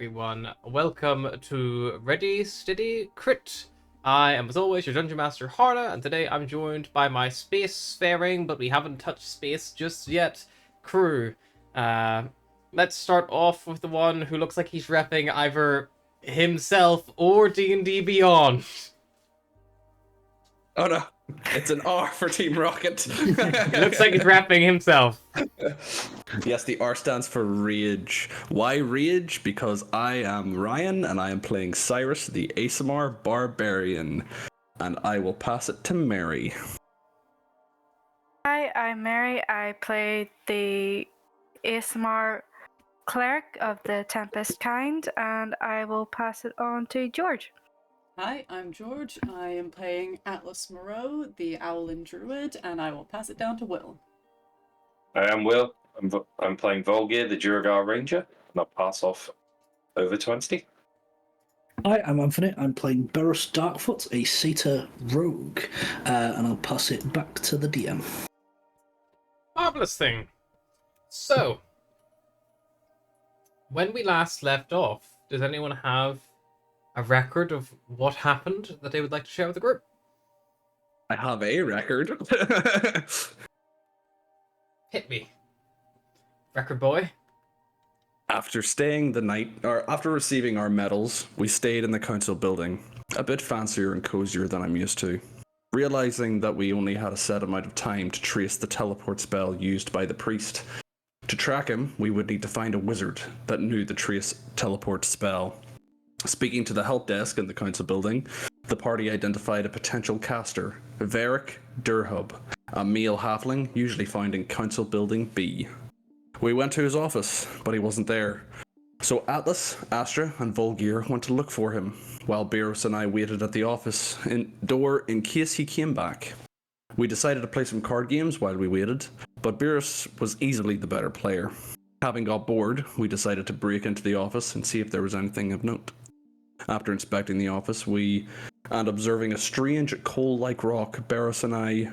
everyone. Welcome to Ready, Steady, Crit. I am, as always, your Dungeon Master, Harna, and today I'm joined by my space-faring, but we haven't touched space just yet, crew. Let's start off with the one who looks like he's repping either himself or D&D Beyond. Oh no, it's an R for Team Rocket. It looks like he's repping himself. Yes, the R stands for Rage. Why Rage? Because I am Ryan and I am playing Cyrus, the ASMR Barbarian. And I will pass it to Mary. Hi, I'm Mary. I play the ASMR cleric of the Tempest kind, and I will pass it on to George. Hi, I'm George. I am playing Atlas Moreau, the Owlin Druid, and I will pass it down to Will. I am Will. I'm playing Volgir, the Duragar Ranger, and I'll pass off over to Anstey. Hi, I'm Anthony. I'm playing Beros Darkfoot, a Satyr rogue, and I'll pass it back to the DM. Marvelous thing. So, when we last left off, does anyone have a record of what happened that they would like to share with the group? I have a record. Hit me. Record boy. After staying the night, or after receiving our medals, we stayed in the council building, a bit fancier and cozier than I'm used to. Realizing that we only had a set amount of time to trace the teleport spell used by the priest. To track him, we would need to find a wizard that knew the trace teleport spell. Speaking to the help desk in the council building, the party identified a potential caster, Varric Durhub, a male halfling usually found in council building B. We went to his office, but he wasn't there. So Atlas, Astra, and Volgir went to look for him, while Beros and I waited at the office door in case he came back. We decided to play some card games while we waited, but Beros was easily the better player. Having got bored, we decided to break into the office and see if there was anything of note. After inspecting the office, and observing a strange coal-like rock, Beros and I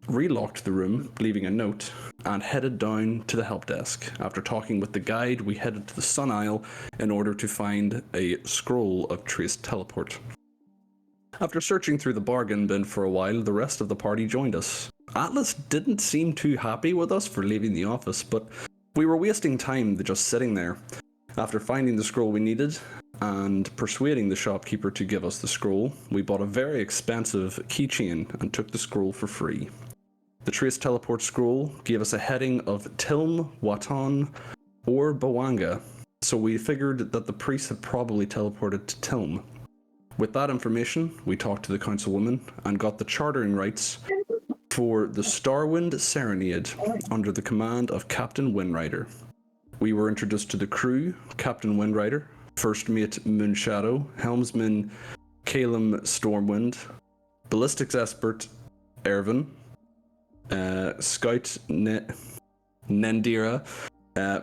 relocked the room, leaving a note, and headed down to the help desk. After talking with the guide, we headed to the Sun Isle in order to find a scroll of traced teleport. After searching through the bargain bin for a while, the rest of the party joined us. Atlas didn't seem too happy with us for leaving the office, but we were wasting time just sitting there. After finding the scroll we needed, and persuading the shopkeeper to give us the scroll, we bought a very expensive keychain and took the scroll for free. The Trace Teleport scroll gave us a heading of Tilm, Watan, or Bawanga, so we figured that the priest had probably teleported to Tilm. With that information, we talked to the councilwoman and got the chartering rights for the Starwind Serenade under the command of Captain Windrider. We were introduced to the crew, Captain Windrider, First Mate Moonshadow, Helmsman Calum Stormwind, Ballistics Expert Ervin, Scout Nendira,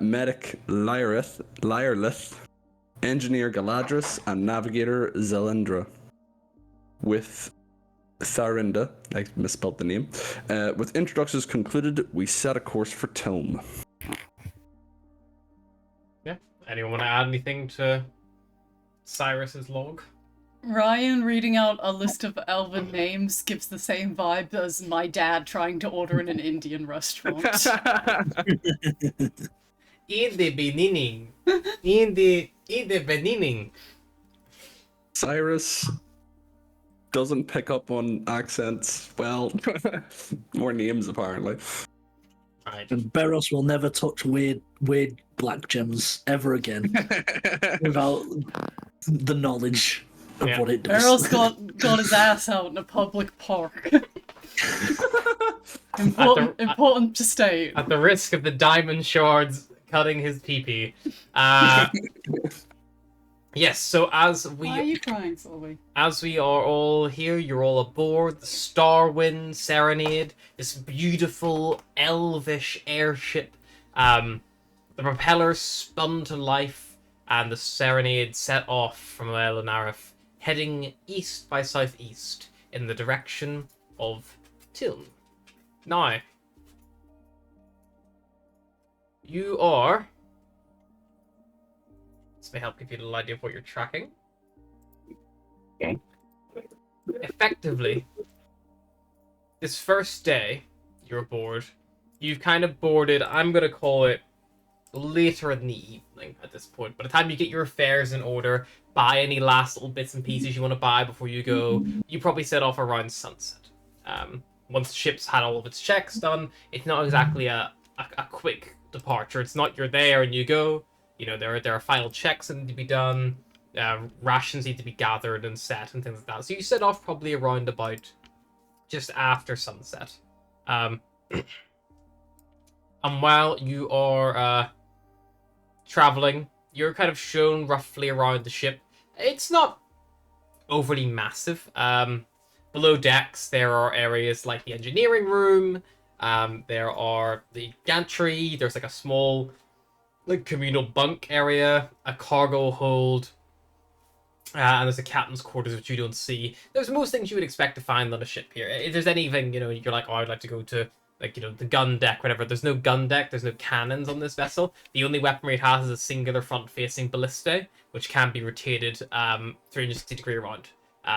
Medic Lyrelith, Engineer Galadris, and Navigator Zelindra. With Tharinda, I misspelled the name. With introductions concluded, we set a course for Tilm. Yeah. Anyone want to add anything to Cyrus's log? Ryan reading out a list of elven names gives the same vibe as my dad trying to order in an Indian restaurant. In the beginning. Cyrus doesn't pick up on accents well, or names apparently. Right. And Beros will never touch weird black gems ever again without the knowledge of what it does. Errol's got his ass out in a public park. Important to state. At the risk of the diamond shards cutting his pee-pee. Yes, so Why are you crying, Sylvie? As we are all here, you're all aboard the Starwind Serenade, this beautiful elvish airship. The propellers spun to life, and the Serenade set off from Elenareth, heading east by southeast in the direction of Tilm. Now, you are may help give you a little idea of what you're tracking. Okay. Effectively, this first day you're aboard, you've kind of boarded, I'm going to call it later in the evening at this point. By the time you get your affairs in order, buy any last little bits and pieces you want to buy before you go, you probably set off around sunset. Once the ship's had all of its checks done, it's not exactly a quick departure. It's not you're there and you go. You know, there are final checks that need to be done. Rations need to be gathered and set and things like that. So you set off probably around about just after sunset. And while you are traveling, you're kind of shown roughly around the ship. It's not overly massive. Below decks, there are areas like the engineering room. There are the gantry. There's like a small like communal bunk area, a cargo hold, and there's a captain's quarters, which you don't see. There's most things you would expect to find on a ship here. If there's anything, you know, you're like, oh, I'd like to go to, like, you know, the gun deck, whatever. There's no gun deck. There's no cannons on this vessel. The only weaponry it has is a singular front-facing ballista, which can be rotated 360 degree around.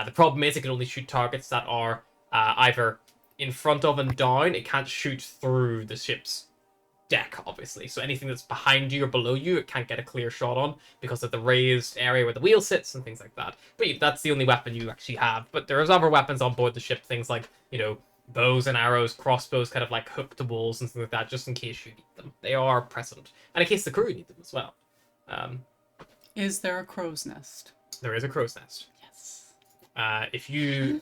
The problem is it can only shoot targets that are either in front of and down. It can't shoot through the ship's deck, obviously. So anything that's behind you or below you, it can't get a clear shot on because of the raised area where the wheel sits and things like that. But that's the only weapon you actually have. But there's other weapons on board the ship, things like, you know, bows and arrows, crossbows, kind of like hooked to walls and things like that, just in case you need them. They are present. And in case the crew need them as well. Is there a crow's nest? There is a crow's nest. Yes. If you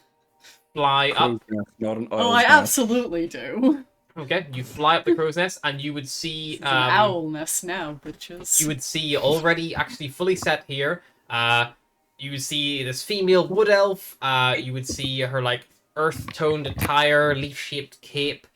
fly up... Not an Oh, I absolutely do. Okay, you fly up the crow's nest, and you would see... It's an owl nest now, bitches. You would see already actually fully set here. You would see this female wood elf. You would see her, like, earth-toned attire, leaf-shaped cape.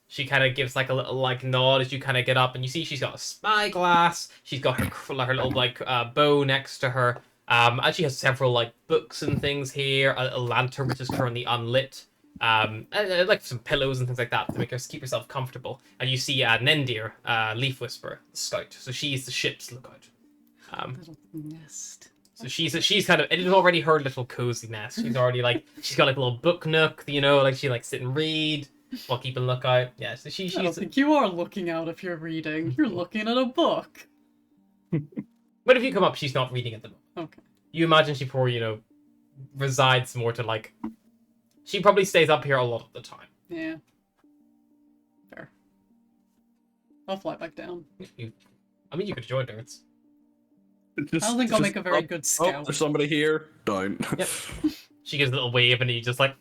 She kind of gives, like, a little, like, nod as you kind of get up, and you see she's got a spyglass. She's got her little, like, bow next to her. And she has several, like, books and things here. A lantern, which is currently unlit. Like some pillows and things like that to make her keep herself comfortable. And you see Nendir, Leaf Whisperer, the scout. So she's the ship's lookout. Little nest. So she's kind of, it is already her little cozy nest. She's already like, she's got like a little book nook, you know, like she like sit and read while keeping lookout. Yeah, so I don't think you are looking out if you're reading. You're looking at a book. But if you come up, she's not reading at the moment. Okay. You imagine she probably, you know, resides more to like, she probably stays up here a lot of the time. Yeah. Fair. I'll fly back down. I mean, you could join her. It's... I don't think I'll make a very good Oh, scout. there's somebody here. Down. Yep. She gives a little wave and you just like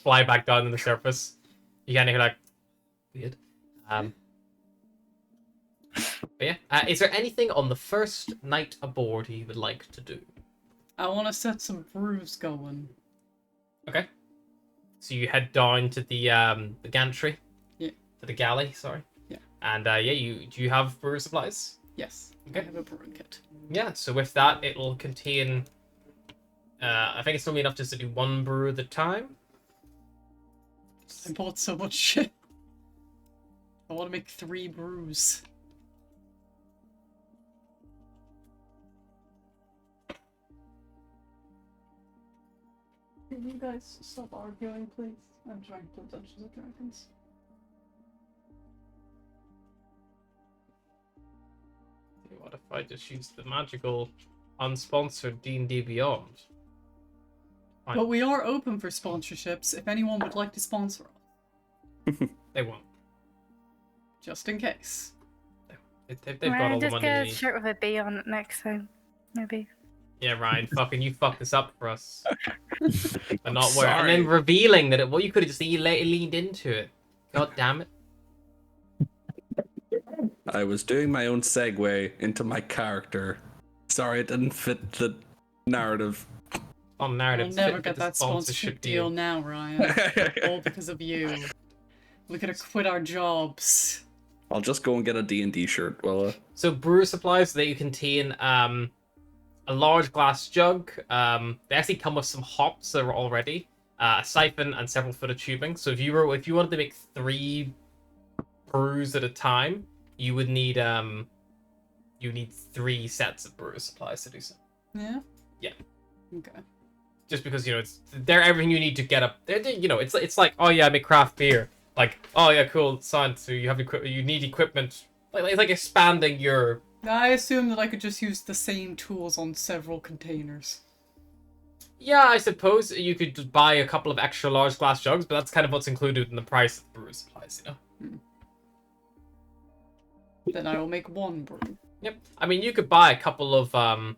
fly back down to the surface. You kind of hear like weird. But yeah, is there anything on the first night aboard you would like to do? I want to set some brews going. Okay. So you head down to the gantry. Yeah. To the galley, sorry. Yeah. And do you have brewer supplies? Yes. Okay. I have a brewing kit. Yeah. So with that, it will contain. I think it's only enough just to do one brew at a time. I bought so much shit. I want to make 3 brews. Can you guys stop arguing, please? I'm trying to play Dungeons and Dragons. What if I just use the magical, unsponsored D&D Beyond? Fine. But we are open for sponsorships if anyone would like to sponsor us. They won't. Just in case. They've got Ryan, all the just money get they a need. shirt with a B on it next time. Maybe. Yeah, Ryan, fucking you fucked this up for us. But not Sorry. and then revealing that you could have just leaned into it. God damn it. I was doing my own segue into my character. Sorry, it didn't fit the narrative. On We'll narrative. never get that sponsorship deal now, Ryan. All because of you. We're gonna quit our jobs. I'll just go and get a D&D shirt. Well, So brewer supplies, they contain a large glass jug. They actually come with some hops that are already, a siphon, and several foot of tubing. So if you wanted to make 3 brews at a time, you would need you need 3 sets of brewer supplies to do so. Yeah. Yeah. Okay. Just because they're everything you need to get up. It's like, oh yeah, I make craft beer. Like, oh yeah, cool, science. So you have equipment. You need equipment. It's like expanding your. I assume that I could just use the same tools on several containers. Yeah, I suppose you could just buy a couple of extra large glass jugs, but that's kind of what's included in the price of brewer supplies, Then I will make 1 brew. Yep. I mean, you could buy a couple of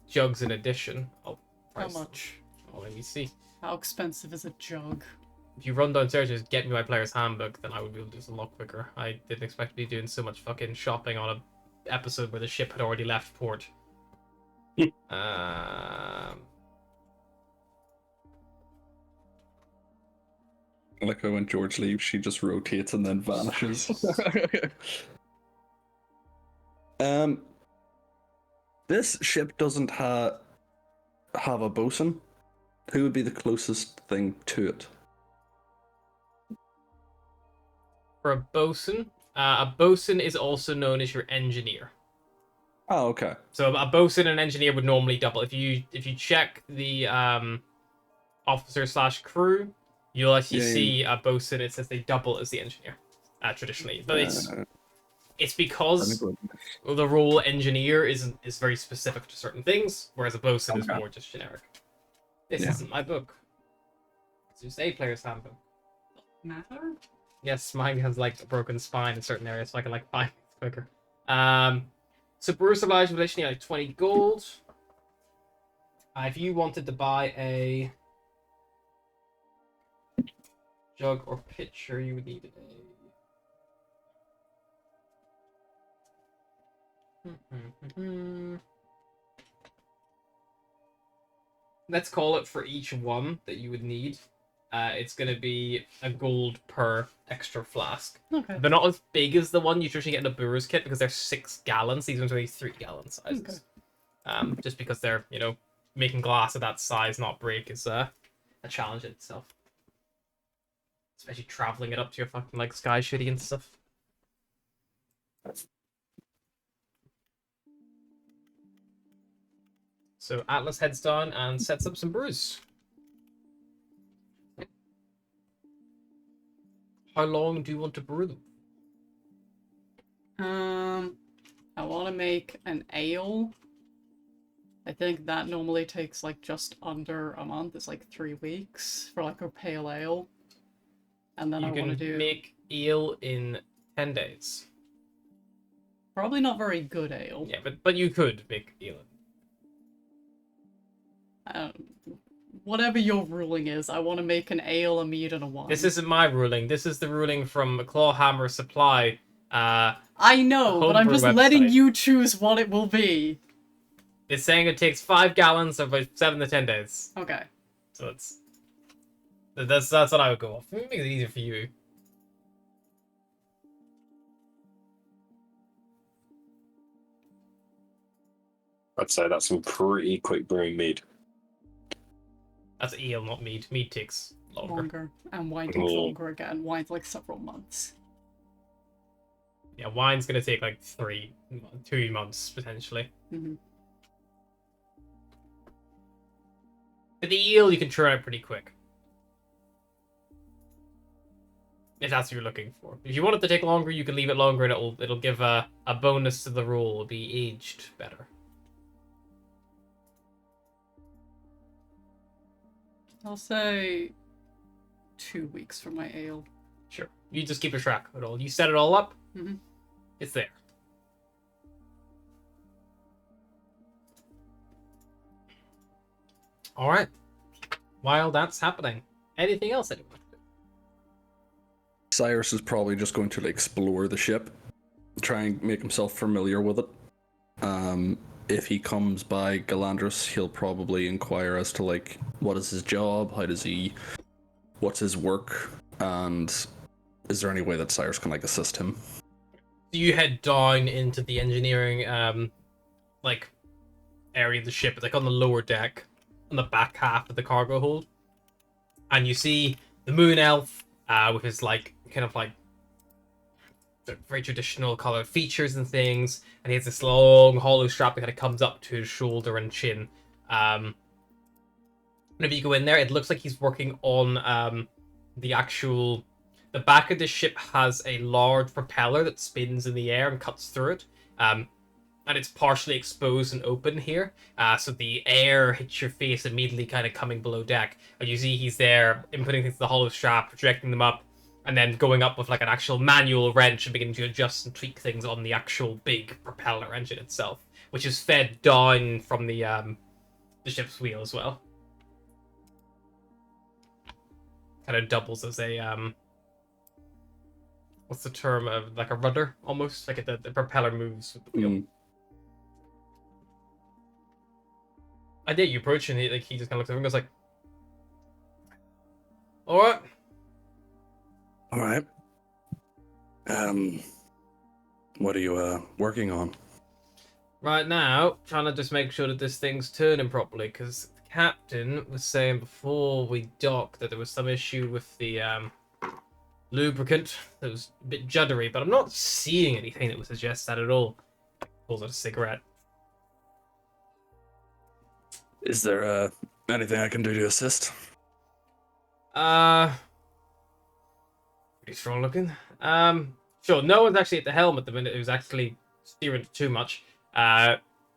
jugs in addition. Oh, How price. much? Oh, let me see. How expensive is a jug? If you run downstairs and just get me my player's handbook, then I would be able to do this a lot quicker. I didn't expect to be doing so much fucking shopping on a episode where the ship had already left port. Like how when George leaves, she just rotates and then vanishes. This ship doesn't have a bosun. Who would be the closest thing to it? For a bosun is also known as your engineer. Oh, okay. So a bosun and an engineer would normally double. If you check the officer/crew, you'll actually see a bosun. It says they double as the engineer, traditionally. But it's because the role engineer is very specific to certain things, whereas a bosun is more just generic. This isn't my book. It's just a player's handbook. Matter? Yes, mine has like a broken spine in certain areas, so I can like find it quicker. So brewer supplies relation like 20 gold. If you wanted to buy a jug or pitcher, you would need a. Let's call it for each one that you would need. It's going to be a gold per extra flask. Okay. They're not as big as the one you usually get in a brewer's kit because they're 6 gallons. These ones are only 3 gallon sizes. Okay. Just because they're, making glass of that size not break is a challenge in itself. Especially traveling it up to your fucking like Sky Shitty and stuff. So Atlas heads down and sets up some brews. How long do you want to brew them? I want to make an ale. I think that normally takes like just under a month. It's like 3 weeks for like a pale ale. And then I want to make ale in 10 days. Probably not very good ale. Yeah, but you could make ale. Whatever your ruling is, I want to make an ale, a mead, and a wine. This isn't my ruling. This is the ruling from Clawhammer Supply. I know, but I'm just letting you choose what it will be. It's saying it takes 5 gallons of 7 to 10 days. Okay. So that's what I would go off. Maybe make it easier for you. I'd say that's some pretty quick brewing mead. That's ale, not mead. Mead takes longer. And wine takes longer again. Wine's like several months. Yeah, wine's gonna take like 2 months potentially. Mm-hmm. But the eel you can churn out pretty quick. If that's what you're looking for. If you want it to take longer, you can leave it longer and it'll give a bonus to the roll. It'll be aged better. I'll say 2 weeks for my ale. Sure. You just keep a track of it all. You set it all up. Mm-hmm. It's there. All right. While that's happening, anything else anyone want to do? Cyrus is probably just going to explore the ship, try and make himself familiar with it. If he comes by Galandris, he'll probably inquire as to what is his job, what's his work, and is there any way that Cyrus can assist him? So you head down into the engineering area of the ship. It's on the lower deck, on the back half of the cargo hold, and you see the moon elf with his very traditional colored features and things, and he has this long hollow strap that kind of comes up to his shoulder and chin. Whenever you go in there, it looks like he's working on the back of the ship has a large propeller that spins in the air and cuts through it. And it's partially exposed and open here. So the air hits your face immediately kind of coming below deck. And you see he's there inputting things to the hollow strap, projecting them up, and then going up with like an actual manual wrench and beginning to adjust and tweak things on the actual big propeller engine itself, which is fed down from the ship's wheel as well. Kind of doubles as a what's the term of like a rudder almost, like the propeller moves with the wheel. I did. You approach and he just kind of looks over and goes like, "All right." All right. What are you working on? Right now, trying to just make sure that this thing's turning properly, because the captain was saying before we docked that there was some issue with the lubricant that was a bit juddery, but I'm not seeing anything that would suggest that at all. Pulls out a cigarette. Is there anything I can do to assist? Pretty strong looking. Sure, no one's actually at the helm at the minute who's actually steering too much.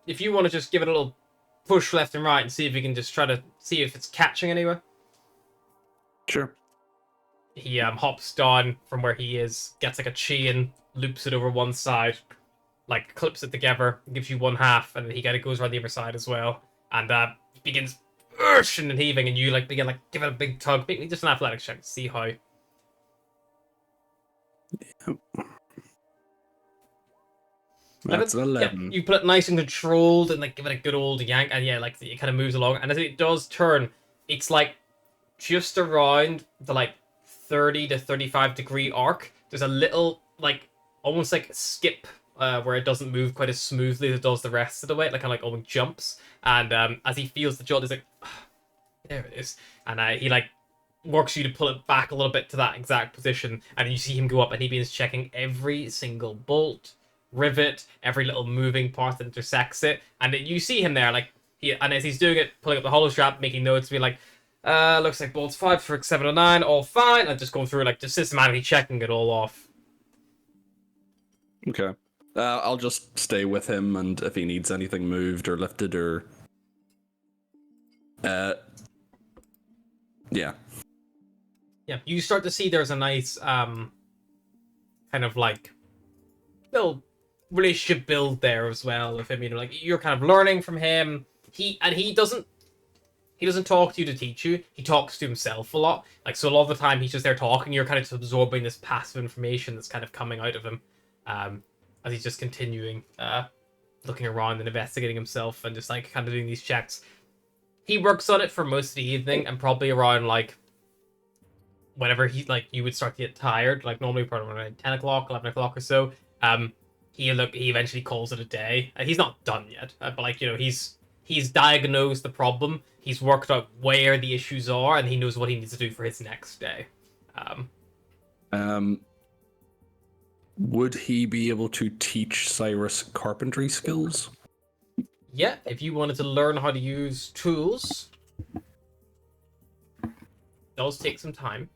If you want to just give it a little push left and right and see if you can just try to see if it's catching anywhere. Sure. He hops down from where he is, gets like a chain, loops it over one side, like clips it together, gives you one half, and then he kind of goes around the other side as well, and begins urging and heaving, and you like begin like give it a big tug. Make me just an athletics check to see how. That's 11. Yeah, you put it nice and controlled and like give it a good old yank, and yeah, like it kind of moves along, and as it does turn, it's like just around the like 30 to 35 degree arc. There's a little like almost like a skip where it doesn't move quite as smoothly as it does the rest of the way. It like kind of like almost jumps, and as he feels the jolt, he's like, there it is, and he like works you to pull it back a little bit to that exact position, and you see him go up, and he begins checking every single bolt, rivet, every little moving part that intersects it, and you see him there, like and as he's doing it, pulling up the hollow strap, making notes, being like, looks like bolts 5 for 7 or 9, all fine, and just going through like just systematically checking it all off. Okay. I'll just stay with him, and if he needs anything moved or lifted or yeah. Yeah, you start to see there's a nice kind of like little relationship build there as well with him. You know, like you're kind of learning from him. He doesn't talk to you to teach you. He talks to himself a lot. Like, so a lot of the time he's just there talking. You're kind of just absorbing this passive information that's kind of coming out of him, as he's just continuing looking around and investigating himself and just like kind of doing these checks. He works on it for most of the evening, and probably around like whenever he like you would start to get tired, like normally probably around 10 o'clock, 11 o'clock or so. He eventually calls it a day, and he's not done yet. But like, you know, he's diagnosed the problem. He's worked out where the issues are, and he knows what he needs to do for his next day. Would he be able to teach Cyrus carpentry skills? Yeah, if you wanted to learn how to use tools, it does take some time.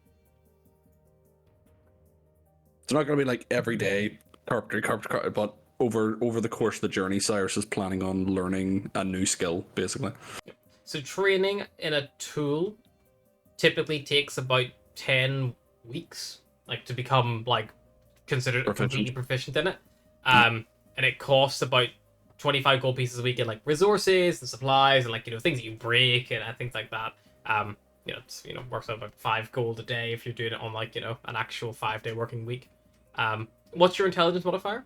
It's not going to be like every day carpentry, but over the course of the journey, Cyrus is planning on learning a new skill, basically. So training in a tool typically takes about 10 weeks, like to become like considered completely proficient in it. And it costs about 25 gold pieces a week in like resources and supplies and like, you know, things that you break and things like that. You know, it's, you know, works out about 5 gold a day if you're doing it on like, you know, an actual 5-day working week. What's your intelligence modifier?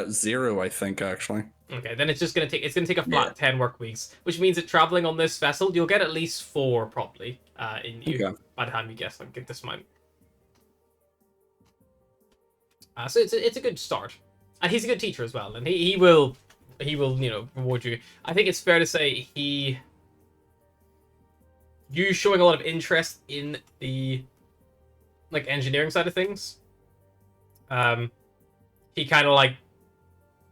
0, I think, actually. Okay, then it's gonna take a flat 10 work weeks, which means that traveling on this vessel, you'll get at least 4 probably in you by the time you get this amount. So it's a good start, and he's a good teacher as well, and he will you know reward you. I think it's fair to say you showing a lot of interest in the like engineering side of things he kind of like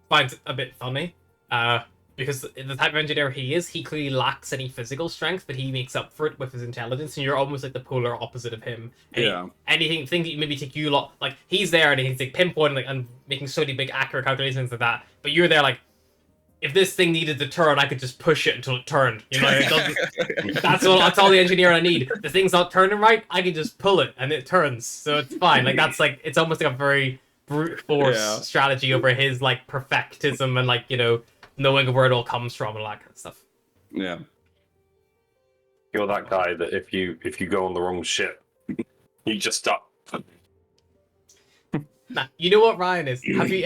finds it a bit funny. Because the type of engineer he is, he clearly lacks any physical strength, but he makes up for it with his intelligence, and you're almost like the polar opposite of him. And things that maybe take you a lot, like he's there and he's like pinpointing like, and making so many big accurate calculations like that, but you're there like, if this thing needed to turn, I could just push it until it turned. You know, it doesn't, that's all the engineer I need. The thing's not turning right, I can just pull it and it turns, so it's fine. Like that's like, it's almost like a very brute force strategy over his like perfectism and like, you know, knowing where it all comes from and all that kind of stuff. Yeah. You're that guy that if you go on the wrong ship, you just stop. Nah, you know what Ryan is? Do you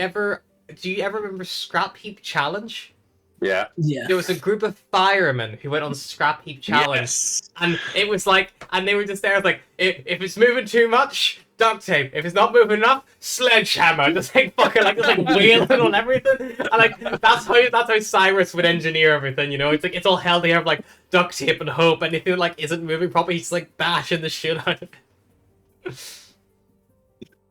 ever remember Scrap Heap Challenge? Yeah. Yeah. There was a group of firemen who went on Scrap Heap Challenge. Yes. And it was like, and they were just there like, if it's moving too much, duct tape. If it's not moving enough, sledgehammer. Just like fucking like, just like wailing on everything. And like that's how Cyrus would engineer everything, you know? It's like it's all held together like duct tape and hope, and if it like isn't moving properly, he's like bashing the shit out of it.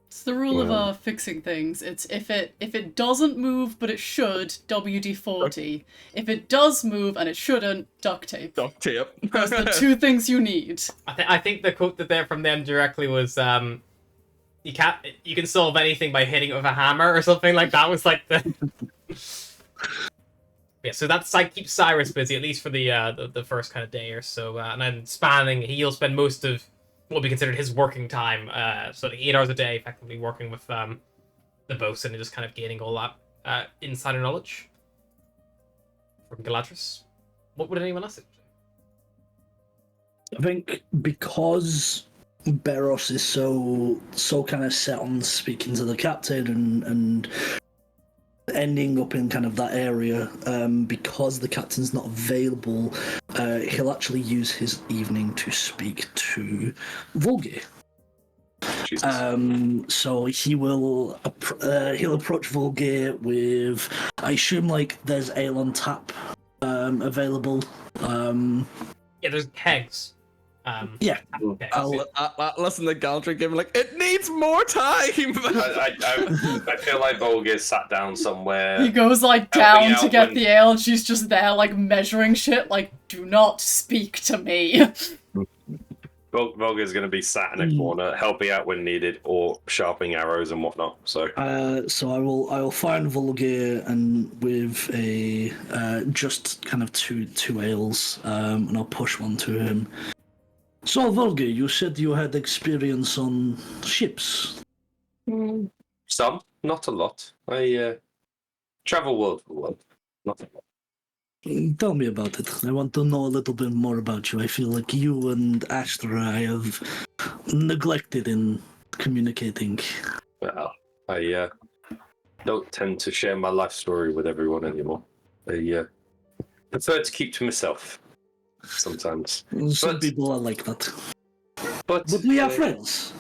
It's the rule of fixing things. It's if it doesn't move but it should, WD-40. If it does move and it shouldn't, duct tape. Duct tape. Those are the two things you need. I think the quote that there from them directly was you can solve anything by hitting it with a hammer or something like that was like the yeah, so that's like keeps Cyrus busy at least for the first kind of day or so, and then he'll spend most of what will be considered his working time, so like 8 hours a day, effectively working with the bosun and just kind of gaining all that insider knowledge from Galadrius. What would anyone else say? I think because Beros is so kind of set on speaking to the captain and ending up in kind of that area, because the captain's not available, he'll actually use his evening to speak to Volge. So he'll approach Volge with, I assume like there's ale on tap available. Yeah, there's kegs. Yeah. Okay. I'll listen to Galdrick give him like, it needs more time. I feel like Volga sat down somewhere. He goes like Helping down to out get when- the ale and she's just there like measuring shit like, do not speak to me. Volga's going to be sat in a corner, helping out when needed, or sharpening arrows and whatnot. So So I will find Volge and with a just kind of two ales, and I'll push one to him. So Volge, you said you had experience on ships. some, not a lot. I travel world for world, not a lot. Tell me about it. I want to know a little bit more about you. I feel like you and Astra I have neglected in communicating. Well, I don't tend to share my life story with everyone anymore. I prefer to keep to myself sometimes. Some But- people are like that. But But we are friends.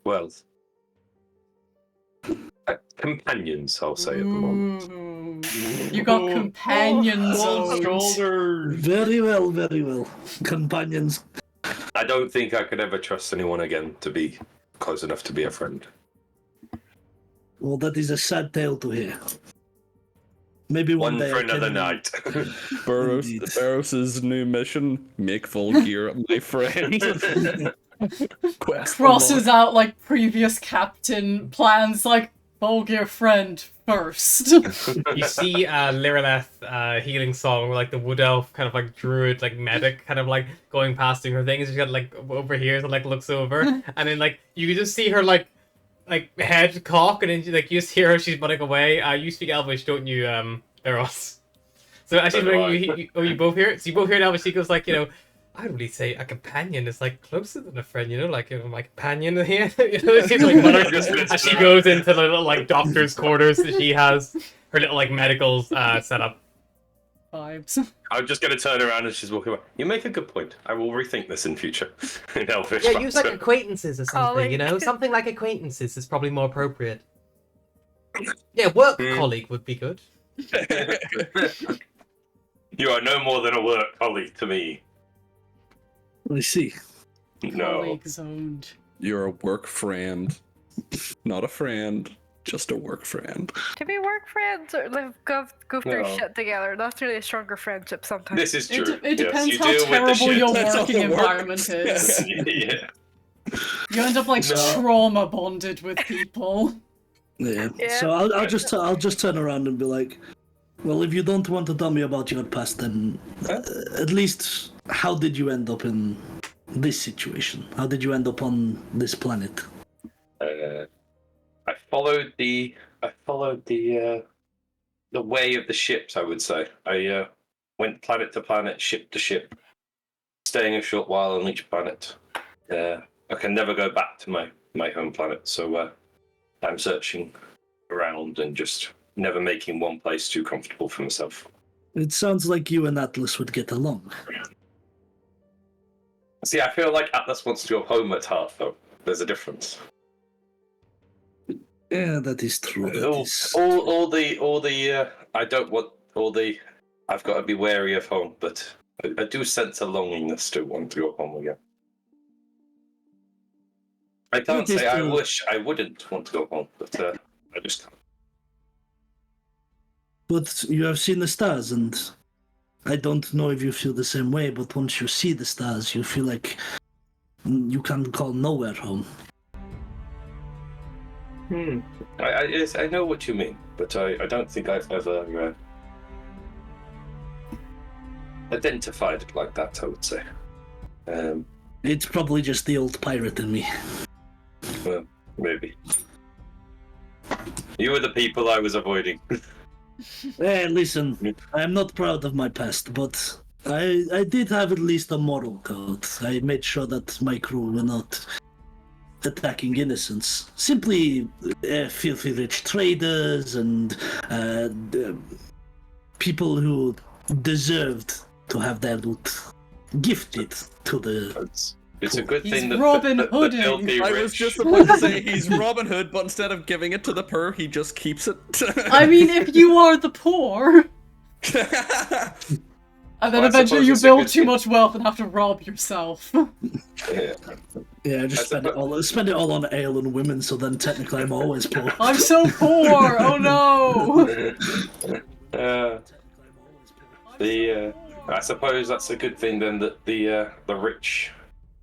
Well, companions, I'll say at the moment. You got companions on shoulders. Very well. Companions. I don't think I could ever trust anyone again to be close enough to be a friend. Well, that is a sad tale to hear. Maybe one One day for I another can- night. Indeed. Barros's new mission: make Volgear my friend. Quest crosses out like previous captain plans like Volgear friend first. You see Lireleth healing song where like the wood elf kind of like druid like medic kind of like going past doing her thing, and she's got like over here and like looks over and then like you can just see her like head cock, and then you just hear her, she's running away. You speak Elvish, don't you, Eros? So actually So do you both hear it? So you both hear it now, but she goes like, you know, I'd really say a companion is like closer than a friend, you know, like, you know, my companion here. You know, she's like muttering as she goes into the little like doctor's quarters that she has, her little like medical set up. Vibes. I'm just going to turn around and she's walking away. You make a good point. I will rethink this in future. In Elvish. Yeah, use like acquaintances or something, you know? Colleague. Something like acquaintances is probably more appropriate. Yeah, work Hmm. colleague would be good. You are no more than a work colleague to me. I see. No. Colleague zoned. You're a work friend. Not a friend, just a work friend. To be work friends or live go through No. shit together. That's really a stronger friendship sometimes. This is true. It Yes, depends you how deal with the terrible shit. your That's all working the work. environment is. Yeah. You end up like No. trauma bonded with people. Yeah. Yeah. So I'll just turn around and be like, well, if you don't want to tell me about your past, then at least how did you end up in this situation? How did you end up on this planet? I followed the way of the ships. I would say I went planet to planet, ship to ship, staying a short while on each planet. I can never go back to my home planet, so I'm searching around and just never making one place too comfortable for myself. It sounds like you and Atlas would get along. See, I feel like Atlas wants to go home at heart, though. There's a difference. Yeah, that is true. All the I don't want all the. I've got to be wary of home, but I do sense a longingness to want to go home again. I can't It is say I true. wish I wouldn't want to go home, but I just can't. But you have seen the stars, and I don't know if you feel the same way, but once you see the stars, you feel like you can call nowhere home. Yes, I know what you mean, but I don't think I've ever identified it like that, I would say. It's probably just the old pirate in me. Well, maybe. You were the people I was avoiding. Hey, listen, I'm not proud of my past, but I did have at least a moral code. I made sure that my crew were not attacking innocents. Simply filthy rich traders and people who deserved to have their loot gifted to the... It's a good He's thing that Robin the Hooding. filthy I rich. was just about to say he's Robin Hood, but instead of giving it to the poor, he just keeps it. I mean, if you are the poor, and then Well, I eventually suppose you it's a build good too thing. much wealth and have to rob yourself. Yeah. Yeah, just spend it all on ale and women, so then technically I'm always poor. I'm so poor! Oh no! I suppose that's a good thing then that the rich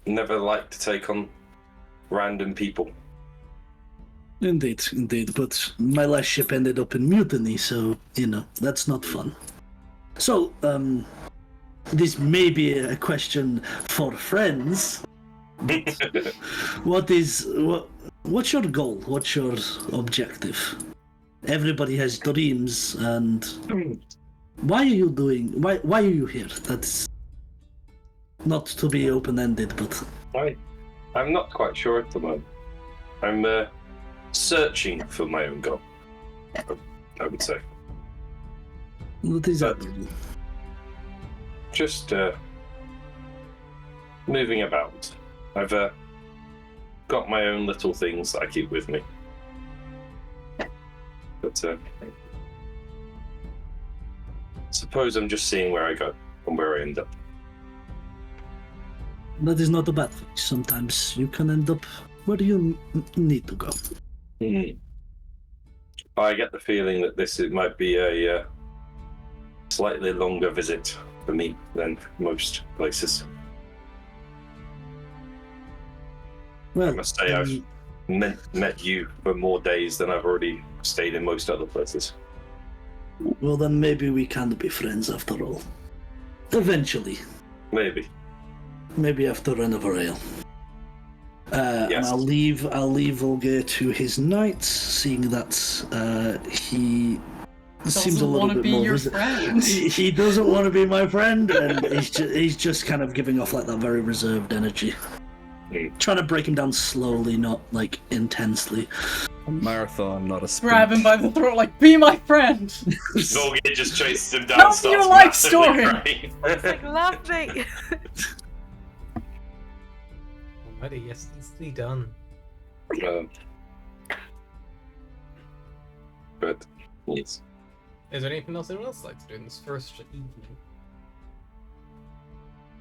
never like to take on random people. Indeed, but my last ship ended up in mutiny, so, that's not fun. So, this may be a question for friends. What's your goal? What's your objective? Everybody has dreams, and why are you here? That's not to be open-ended, but I'm not quite sure at the moment. I'm searching for my own goal, I would say. what is that? Just moving about. I've got my own little things that I keep with me. But suppose I'm just seeing where I go and where I end up. That is not a bad thing. Sometimes you can end up where you need to go. I get the feeling that it might be a slightly longer visit for me than most places. Well, I must say I've met you for more days than I've already stayed in most other places. well, then maybe we can be friends after all. Eventually. Maybe. Maybe after another ale. And Yes. I'll leave Volga to his knights, seeing that he seems a Doesn't little want to bit be more your friend. He doesn't want to be my friend, and he's just kind of giving off like that very reserved energy. Trying to break him down slowly, not like intensely. A marathon, not a sprint. Grab him by the throat, like, be my friend! Volgate just chases him down. Tell me starts your life massively story. crying. It's like, love me. Alrighty, yes, easily done. But yes. Is there anything else anyone else likes to do in this first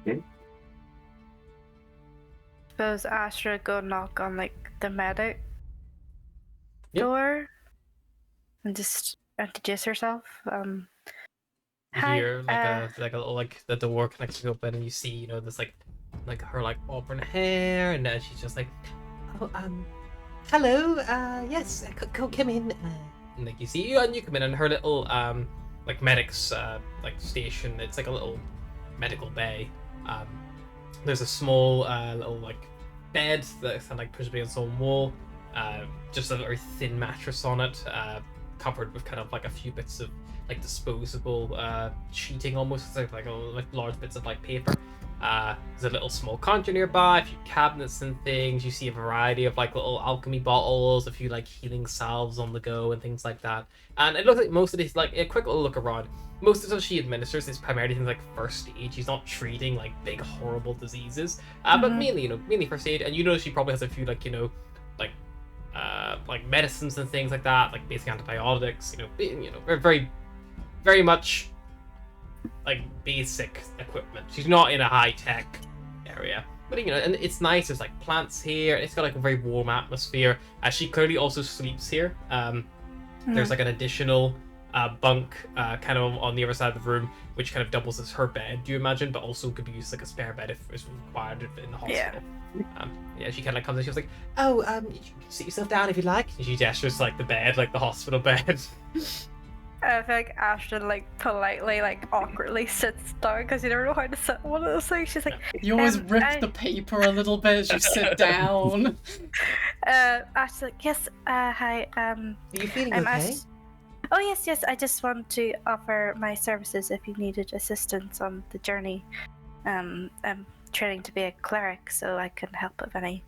evening? Suppose Astra go knock on like the medic Yep. door and just introduce herself. You Hi. hear like a little like the door connects open, and you see this like her like auburn hair, and she's just like, oh hello, yes, come in. And like you see you, and you come in, and her little like medic's like station. It's like a little medical bay. There's a small little like bed that's kind of like pushed against the wall. Just a very thin mattress on it, covered with kind of like a few bits of like disposable sheeting, almost like large bits of like paper. There's a little small counter nearby, a few cabinets and things. You see a variety of like little alchemy bottles, a few like healing salves on the go and things like that. And it looks like most of these, like a quick little look around, most of the stuff she administers is primarily things like first aid. She's not treating like big horrible diseases, but mainly first aid. And she probably has a few like medicines and things like that, like basic antibiotics. Very very much like basic equipment. She's not in a high tech area, but and it's nice. There's like plants here. It's got like a very warm atmosphere. She clearly also sleeps here. There's like an additional bunk kind of on the other side of the room, which kind of doubles as her bed, do you imagine, but also could be used like a spare bed if it's required in the hospital. She kind of comes in, she was like, oh, you can sit yourself down if you like, and she gestures like the bed, like the hospital bed. I think Ashton like politely, like awkwardly sits down because you never know how to sit on one of those things. She's like, You always rip the paper a little bit as you sit down. Ashton's like, yes, hi, Are you feeling I'm okay? Oh yes, I just want to offer my services if you needed assistance on the journey. I'm training to be a cleric, so I can help with any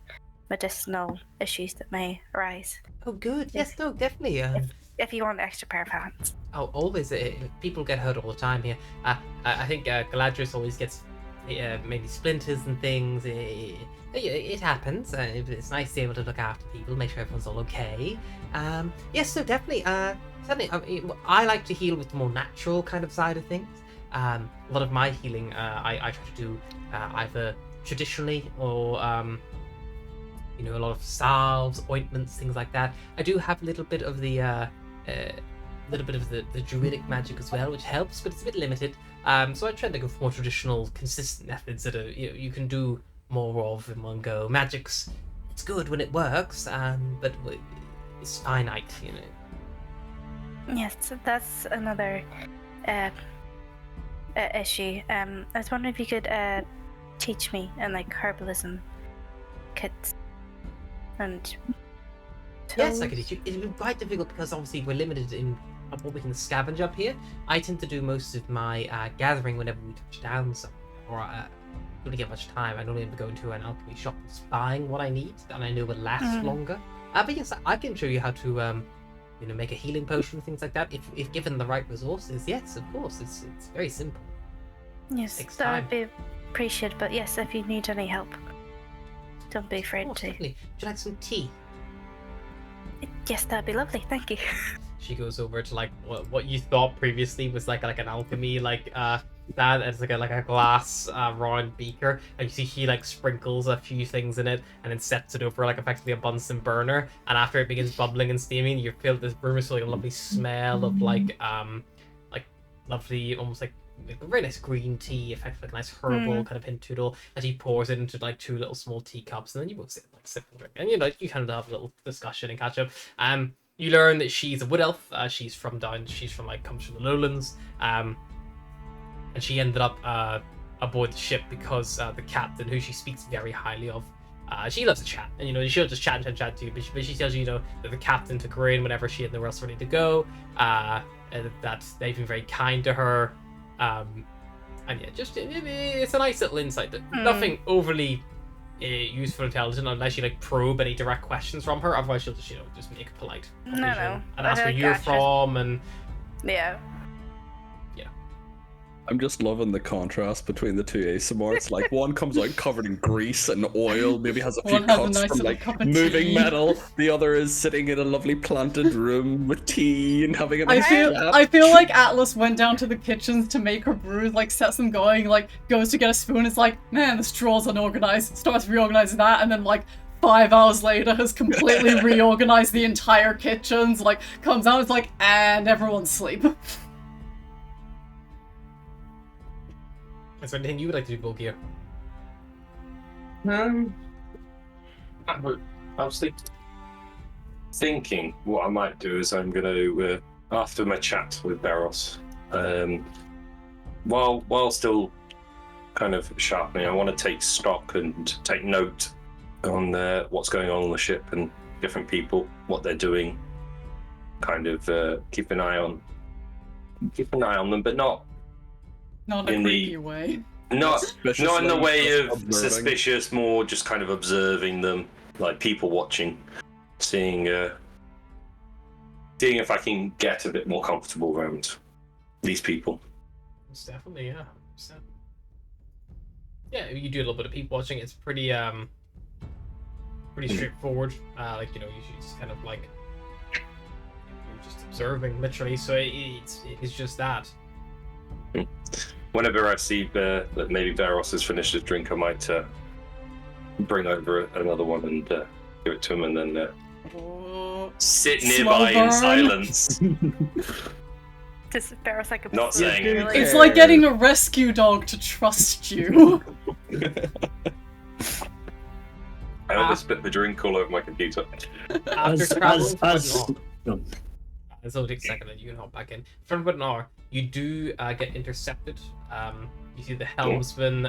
medicinal issues that may arise. Oh, good. Yes, no, definitely. If you want an extra pair of hands. Oh, always. People get hurt all the time here. I think Galadrius always gets maybe splinters and things. It happens. It's nice to be able to look after people, make sure everyone's all okay. Yes, so definitely. Certainly, I like to heal with the more natural kind of side of things. A lot of my healing, I try to do either traditionally or a lot of salves, ointments, things like that. I do have a little bit of the druidic magic as well, which helps, but it's a bit limited. So I try to go for more traditional, consistent methods that you can do more of in one go. Magic's it's good when it works, but it's finite, Yes, so that's another issue. I was wondering if you could teach me in like herbalism kits and Yes, I could teach you. It would be quite difficult because obviously we're limited in what we can scavenge up here. I tend to do most of my gathering whenever we touch down somewhere, or I don't get much time. I normally go into an alchemy shop just buying what I need, and I know will last longer. But yes, I can show you how to make a healing potion, things like that. If given the right resources, yes, of course, it's very simple. Yes, Takes that time. would be appreciated. But yes, if you need any help, don't be afraid Oh, to. definitely. Would you like some tea? Yes, that'd be lovely. Thank you. She goes over to like what you thought previously was like an alchemy that it's like a glass round beaker, and you see he like sprinkles a few things in it and then sets it over like effectively a Bunsen burner, and after it begins bubbling and steaming, you feel this room is like a lovely smell of like lovely almost like a very nice green tea, effectively like a nice herbal kind of hint to it all, and he pours it into like two little small teacups, and then you both sit like sip and drink, and you kind of have a little discussion and catch up. You learn that she's a wood elf. She's from comes from the lowlands. And she ended up aboard the ship because the captain, who she speaks very highly of, she loves to chat, and she'll just chat to you. But she tells you, that the captain took her in whenever she had nowhere else ready to go. And that they've been very kind to her. And yeah, just it's a nice little insight. That nothing overly useful, intelligent, unless you like probe any direct questions from her. Otherwise, she'll just make a polite No. and ask where you're from, and Yeah. I'm just loving the contrast between the two ASMRs. Like one comes out covered in grease and oil, maybe has a few One has a cuts nice from little like cup of moving tea. metal. The other is sitting in a lovely planted room with tea and having a I nice feel like Atlas went down to the kitchen to make her brew, like sets them going, like goes to get a spoon, it's like, man, this draw's unorganized, starts reorganizing that, and then like 5 hours later has completely reorganized the entire kitchens, like, comes out, it's like, and everyone's asleep. Is there anything you would like to do, Volgear? I was thinking what I might do is I'm going to, after my chat with Beros, while still kind of sharpening, I want to take stock and take note on what's going on the ship and different people, what they're doing. Kind of keep an eye on them, but not Not in a creepy way. Not in the way of observing. suspicious, more just kind of observing them, like people watching, seeing if I can get a bit more comfortable around these people. It's definitely, yeah. 100%. Yeah, you do a little bit of people watching. It's pretty straightforward. Like, you know, you just kind of like you're just observing, literally. So it's just that. Whenever I see that maybe Beros has finished his drink, I might bring over another one and give it to him, and then sit nearby in silence. Does Barrow's like a Not saying anything. It's like getting a rescue dog to trust you. I almost spit the drink all over my computer. After As- traveling for as- about an hour- no. This will take a second, and you can hop back in. For about an hour, you do get intercepted. You see the helmsman,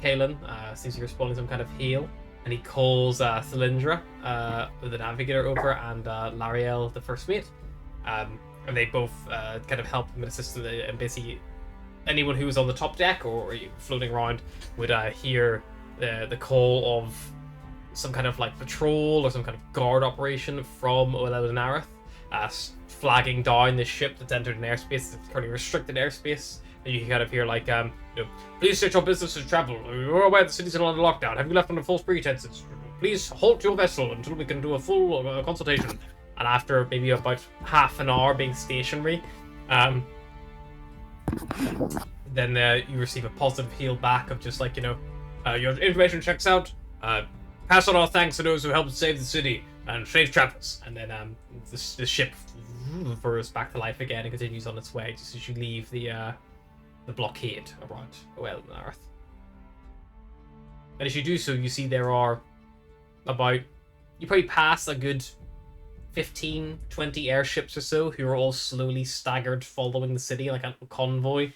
Kalen, seems to be responding to some kind of hail, and he calls Cylindra, the navigator, over, and Lariel, the first mate. And they both kind of help him and assist him, and basically anyone who was on the top deck or floating around would hear the call of some kind of like patrol or some kind of guard operation from Oelenareth, flagging down the ship that's entered an airspace. It's currently restricted airspace. And you can kind of hear like, please state your business as travel. You're aware the city's under lockdown. Have you left under false pretenses? Please halt your vessel until we can do a full consultation. And after maybe about half an hour being stationary, then you receive a positive hail back of just like, your information checks out. Pass on our thanks to those who helped save the city, and safe travels. And then the ship bursts back to life again and continues on its way just as you leave the blockade around Oelenareth. And as you do so, you see there are you probably pass a good 15, 20 airships or so who are all slowly staggered following the city like a convoy.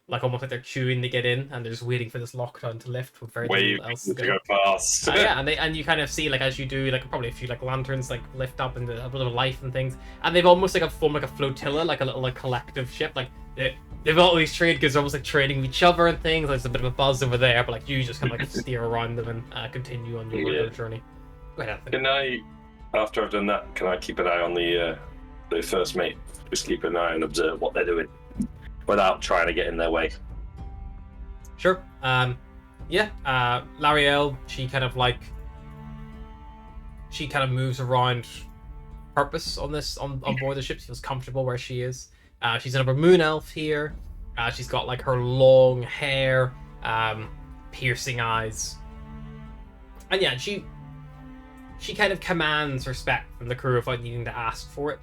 Like almost like they're queuing to get in, and they're just waiting for this lockdown to lift with very little else to go. Past. Yeah, and you kind of see like as you do like probably a few like lanterns like lift up into a bit of life and things, and they've almost like formed like a flotilla, like a little like collective ship. Like they've all these trade goods, almost like trading with each other and things. There's a bit of a buzz over there, but like you just kind of like steer around them and continue on your journey. Go ahead, Anthony. Can I, after I've done that, can I keep an eye on the first mate? Just keep an eye and observe what they're doing, without trying to get in their way. Sure. Lariel, she kind of moves around purpose on board the ship. She feels comfortable where she is. She's another moon elf here. She's got like her long hair, piercing eyes. And yeah, she kind of commands respect from the crew without needing to ask for it.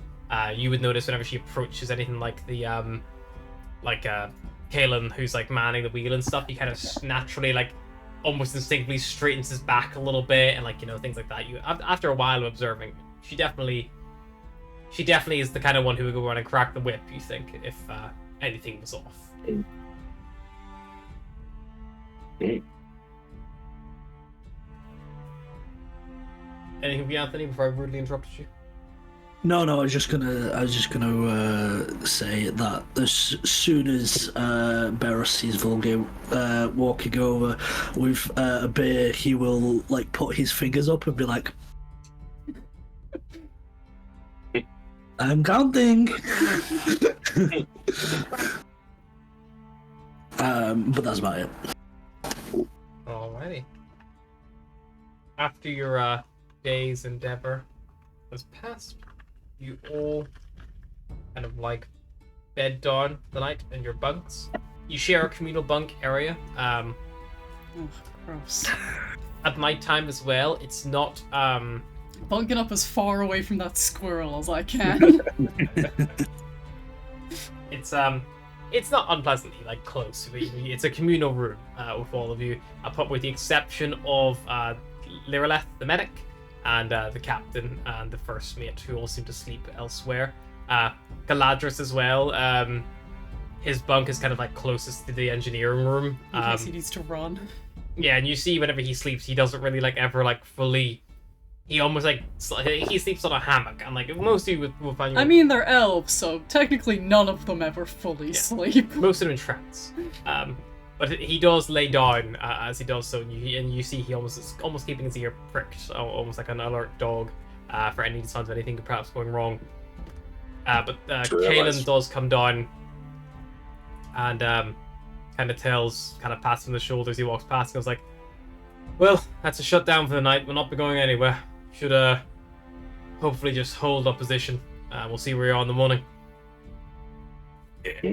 You would notice whenever she approaches anything like the Kalen, who's like manning the wheel and stuff, he kind of naturally like almost instinctively straightens his back a little bit and like things like that. You after a while of observing, she definitely is the kind of one who would go around and crack the whip, you think, if anything was off. Anything for you, Anthony, before I rudely interrupted you? No, I was just gonna say that as soon as Beros sees Volga walking over with a beer, he will like put his fingers up and be like, "I'm counting." But that's about it. Alrighty. After your day's endeavor has passed, you all kind of like bed down the night in your bunks. You share a communal bunk area. Oh, gross. at night time as well. It's not Bunking up as far away from that squirrel as I can. it's not unpleasantly like close. It's a communal room with all of you, but with the exception of Lireleth, the medic, and the captain and the first mate, who all seem to sleep elsewhere. Galadris as well. His bunk is kind of like closest to the engineering room. In case he needs to run. Yeah, and you see whenever he sleeps, he doesn't really like ever like fully. He almost like he sleeps on a hammock, and like most of you will find. I mean, they're elves, so technically none of them ever fully sleep. Most of them in trance. But he does lay down as he does so, and you see he is almost keeping his ear pricked, almost like an alert dog, for any signs of anything perhaps going wrong. But Kaelin does come down, and kind of pats him the shoulders. He walks past and goes like, "Well, that's a shutdown for the night. We'll not be going anywhere. Should hopefully just hold our position. We'll see where you are in the morning." Yeah.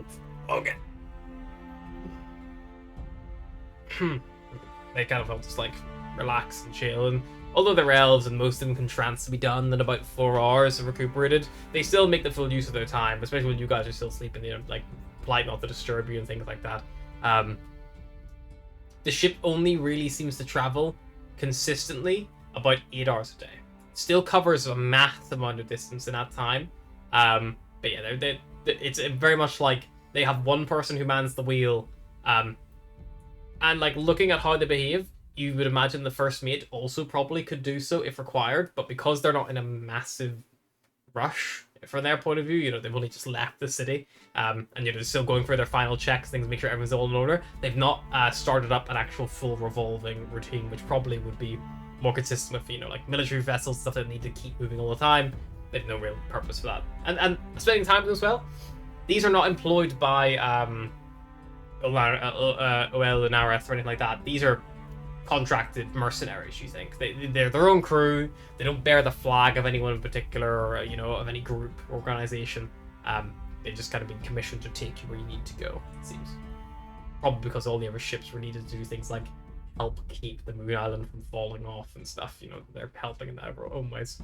Okay. They kind of all just like relax and chill, and although they're elves and most of them can trance to be done in about 4 hours of recuperated, they still make the full use of their time, especially when you guys are still sleeping, you know, like polite not to disturb you and things like that. The ship only really seems to travel consistently about 8 hours a day. Still covers a massive amount of distance in that time. But yeah, it's very much like they have one person who mans the wheel. And like looking at how they behave, you would imagine the first mate also probably could do so if required. But because they're not in a massive rush from their point of view, you know, they've only just left the city, and you know, they're still going for their final checks, things, make sure everyone's all in order. They've not started up an actual full revolving routine, which probably would be more consistent with, you know, like military vessels, stuff that need to keep moving all the time. They've no real purpose for that. And spending time with them as well. These are not employed by Oel and Areth or anything like that. These are contracted mercenaries, you think. They're their own crew. They don't bear the flag of anyone in particular, or, you know, of any group or organization. They just kind of been commissioned to take you where you need to go, it seems. Probably because all the other ships were needed to do things like help keep the Moon Island from falling off and stuff. You know, they're helping in their own ways.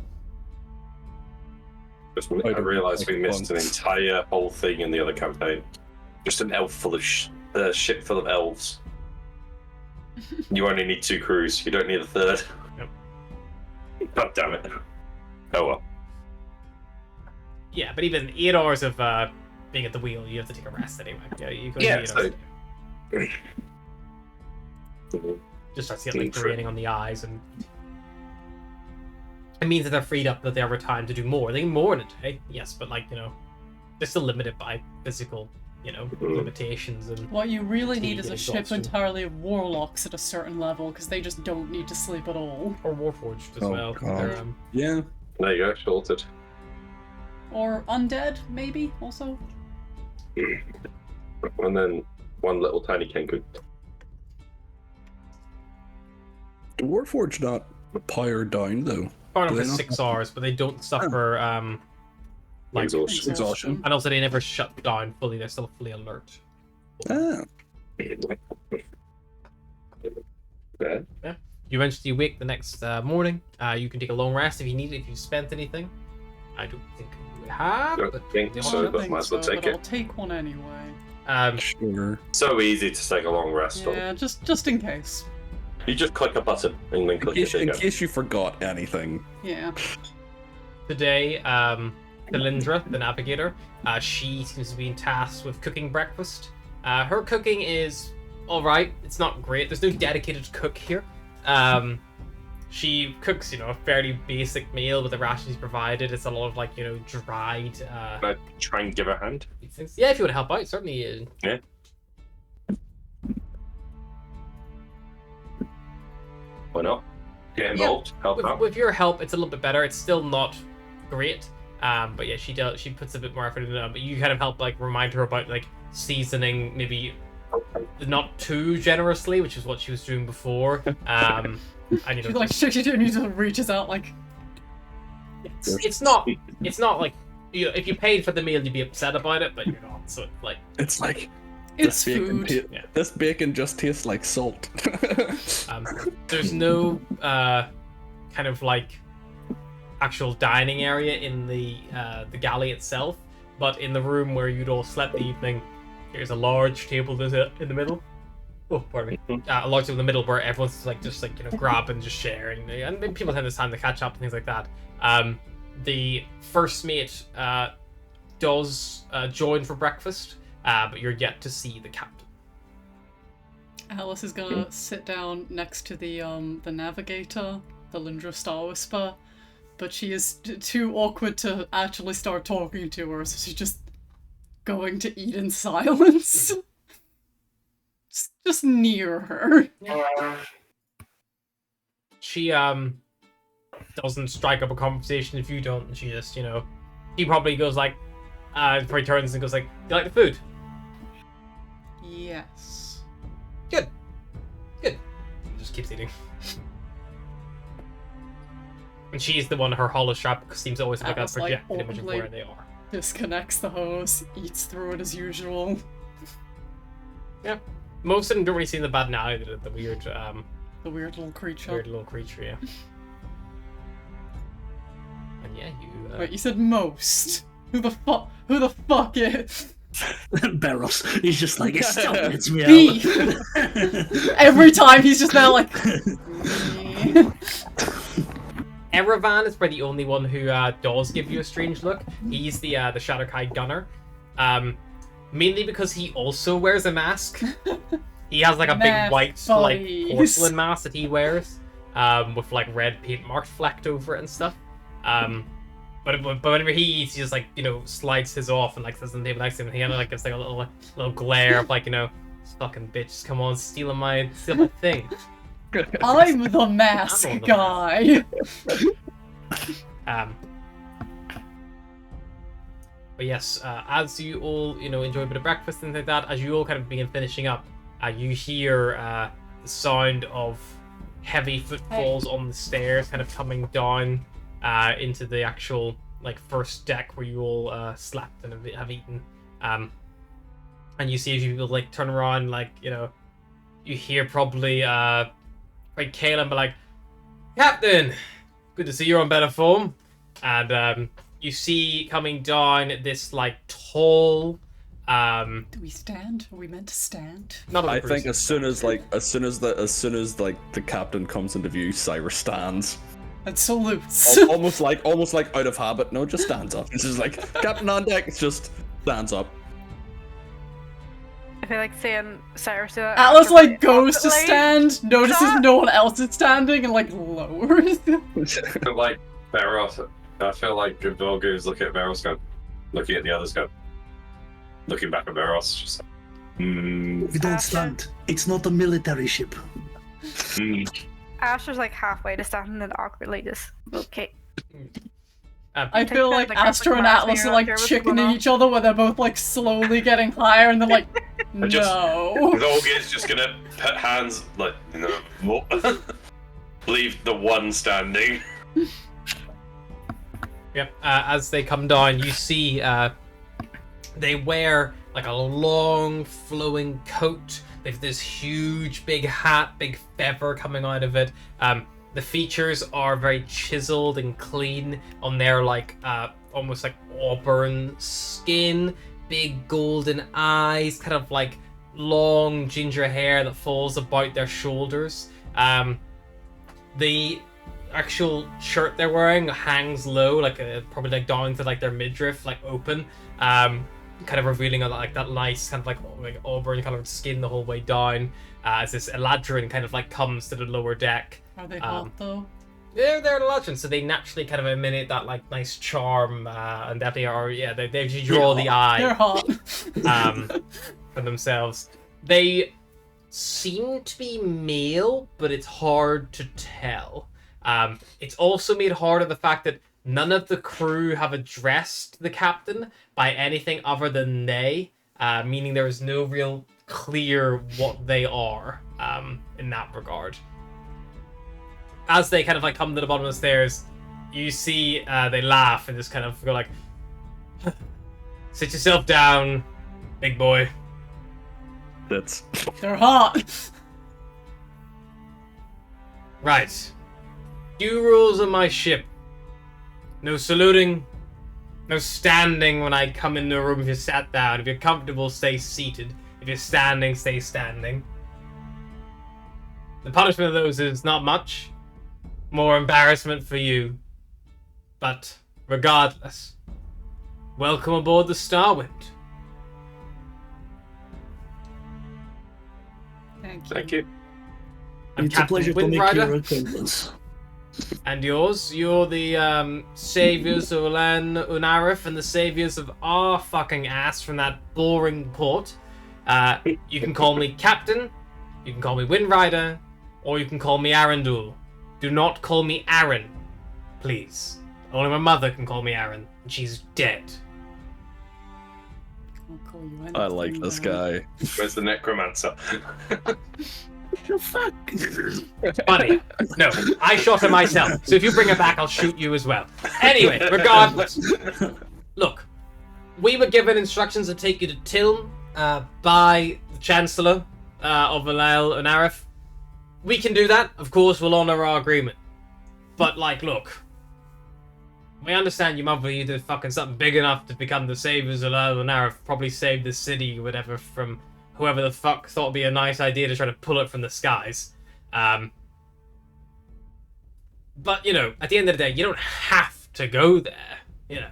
I realised we missed an entire whole thing in the other campaign. Just an elf full of ship full of elves. You only need 2 crews. You don't need a third. Yep. God damn it. Oh well. Yeah, but even 8 hours of being at the wheel, you have to take a rest anyway. Yeah, you go. Yeah, Just starts getting like draining on the eyes, and it means that they're freed up, that they have time to do more. They can more in a day, yes, but like, you know, they're still limited by physical, you know, limitations. And what you really need is a exhaustion. ship entirely of warlocks at a certain level, because they just don't need to sleep at all. Or Warforged as well. God. Yeah. There you go, sorted. Or undead, maybe, also. And then one little tiny Kenku. The Warforged not powered down though. Part of Do it they not? 6 hours, but they don't suffer like Exhaustion. and also they never shut down fully. They're still fully alert. Ah. Okay. Yeah. You eventually wake the next morning. You can take a long rest if you need it. If you spent anything, I don't think you have. Don't But think they so, want- but might as well take but it. I'll take one anyway. Sure. So easy to take a long rest on. Yeah, just in case. You just click a button and then click In it. case you forgot anything. Yeah. Today, Delindra, the navigator, she seems to be tasked with cooking breakfast. Her cooking is alright. It's not great. There's no dedicated cook here. She cooks, you know, a fairly basic meal with the rations provided. It's a lot of, like, you know, dried Can I try and give her a hand? these things. Yeah, if you want to help out, certainly. Yeah. Why not? Get involved, help out. With your help, it's a little bit better. It's still not great. But yeah, she puts a bit more effort into it. But you kind of help, like, remind her about, like, seasoning maybe not too generously, which is what she was doing before. And you know, She's like, she just reaches out like, it's not like, you know, if you paid for the meal, you'd be upset about it, but you're not. So like, It's like It's This bacon food. Yeah. This bacon just tastes like salt. There's no kind of like actual dining area in the galley itself, but in the room where you'd all slept the evening, there's a large table in the middle. Oh, pardon me. A large table in the middle where everyone's like just like grab and just sharing, and people have this time to catch up and things like that. The first mate does join for breakfast, but you're yet to see the captain. Alice is gonna sit down next to the navigator, the Lindra Star Whisper, but she is too awkward to actually start talking to her, so she's just going to eat in silence. just near her. She doesn't strike up a conversation if you don't, and she just, he probably goes like, probably turns and goes like, "Do you like the food?" Yes. Good. Just keeps eating. And she's the one, her holostrap seems to always have like a Alice, like, projected image of awkwardly where they are. disconnects the hose, eats through it as usual. Yeah. Most of them don't really seem the bad now, the weird, The weird little creature. weird little creature, yeah. And yeah, you, Wait, you said most. Who the fuck is? Barros, he's just like, it still gets me Me! out. Every time he's just there like... Erevan is probably the only one who does give you a strange look. He's the Shadowkai gunner. Mainly because he also wears a mask. He has like a big white like porcelain mask that he wears, with like red paint marks flecked over it and stuff. But whenever he eats, he just like slides his off and like sits on the table next to him. And he kind of like gives like a little glare of like this fucking bitch, come on, stealing my thing. I'm the mask guy. But yes, as you all enjoy a bit of breakfast and things like that, as you all kind of begin finishing up, you hear the sound of heavy footfalls on the stairs, kind of coming down into the actual like first deck where you all slept and have eaten. And you see a few people like turn around, like you hear probably like Kaelin, but like, "Captain, good to see you're on better form." And you see coming down this like tall. Do we stand? Are we meant to stand? I think as soon as the captain comes into view, Cyrus stands. And salutes. almost like out of habit. No, just stands up. It's just like Captain on deck. It's just stands up. I feel like seeing Cyrus do that. Atlas like goes to oppositely. stand, notices no one else is standing, and like lowers. But like Veros, I feel like Vilga is looking at Veros, looking at the others, looking back at Veros, just like, If you don't stand, it's not a military ship. Asher's like halfway to standing and awkwardly just okay. I feel like Like, Astro and Mars Atlas mirror are like up there, what's going chickening on? each other where they're both like slowly getting higher and they're like, just- no. Vilga's just gonna put hands like, leave the one standing. Yep. As they come down, you see they wear like a long flowing coat. They have this huge big hat, big feather coming out of it. The features are very chiseled and clean on their like almost like auburn skin, big golden eyes, kind of like long ginger hair that falls about their shoulders. The actual shirt they're wearing hangs low, like probably like down to like their midriff, like open, kind of revealing like that nice kind of like auburn colored skin the whole way down. As this Eladrin kind of like comes to the lower deck. Are they hot though? They're Eladrin, so they naturally kind of emanate that like nice charm, and that they are they draw the eye. They're hot. For themselves. They seem to be male, but it's hard to tell. It's also made hard of the fact that none of the crew have addressed the captain by anything other than they, meaning there is no real clear what they are in that regard. As they kind of like come to the bottom of the stairs, you see they laugh and just kind of go like, "Sit yourself down, big boy." That's They're hot. Right. Few rules on my ship. No saluting. No standing when I come into a room if you're sat down. If you're comfortable, stay seated. If you're standing, stay standing. The punishment of those is not much. More embarrassment for you. But regardless, welcome aboard the Starwind. Thank you. I'm It's Captain a pleasure to make Windrider. your acquaintance. And yours? You're the saviors of Ulan Unarif and the saviors of our fucking ass from that boring port. You can call me Captain, you can call me Windrider, or you can call me Arundel. Do not call me Aaron, please. Only my mother can call me Aaron, and she's dead. I'll call you I like anything, this guy. Where's the necromancer? The fuck? Funny. No, I shot her myself, so if you bring her back, I'll shoot you as well. Anyway, regardless. Look, we were given instructions to take you to Tilm by the Chancellor of Valel and Arif. We can do that. Of course, we'll honor our agreement. But, like, look. We understand your mother, you did fucking something big enough to become the saviors of Valel and Arif. Probably save the city or whatever from whoever the fuck thought it'd be a nice idea to try to pull it from the skies. But, you know, at the end of the day, you don't have to go there. You know,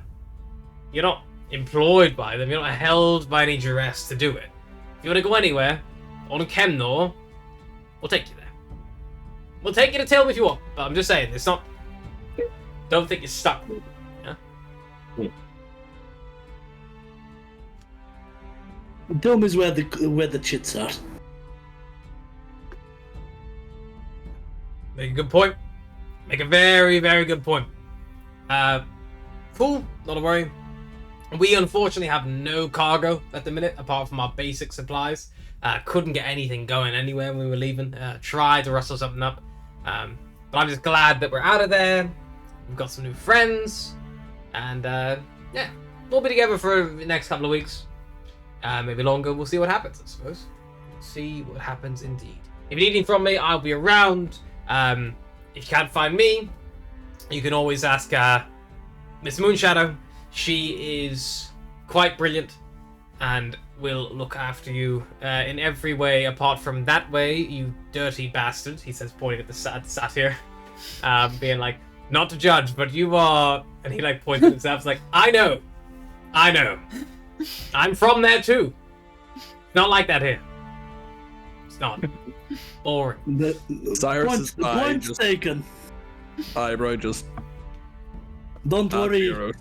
you're not employed by them. You're not held by any duress to do it. If you want to go anywhere, on Kemnor, we'll take you there. We'll take you to Tilm if you want. But I'm just saying, it's not... Don't think you're stuck. Yeah? Dome is where the chits are. Make a good point. Make a very, very good point. Cool, not a worry. We unfortunately have no cargo at the minute, apart from our basic supplies. Couldn't get anything going anywhere when we were leaving. Tried to rustle something up. But I'm just glad that we're out of there. We've got some new friends. And, yeah. We'll be together for the next couple of weeks. Maybe longer. We'll see what happens, I suppose. We'll see what happens indeed. If you need anything from me, I'll be around. If you can't find me, you can always ask Miss Moonshadow. She is quite brilliant and will look after you in every way apart from that way, you dirty bastard, he says, pointing at the satyr. Being like, not to judge, but you are... And he like points at himself, it's like, I know. I'm from there too. It's not like that here. It's not. Boring. Cyrus's The eye point's just taken. eyebrow just Don't worry. zero.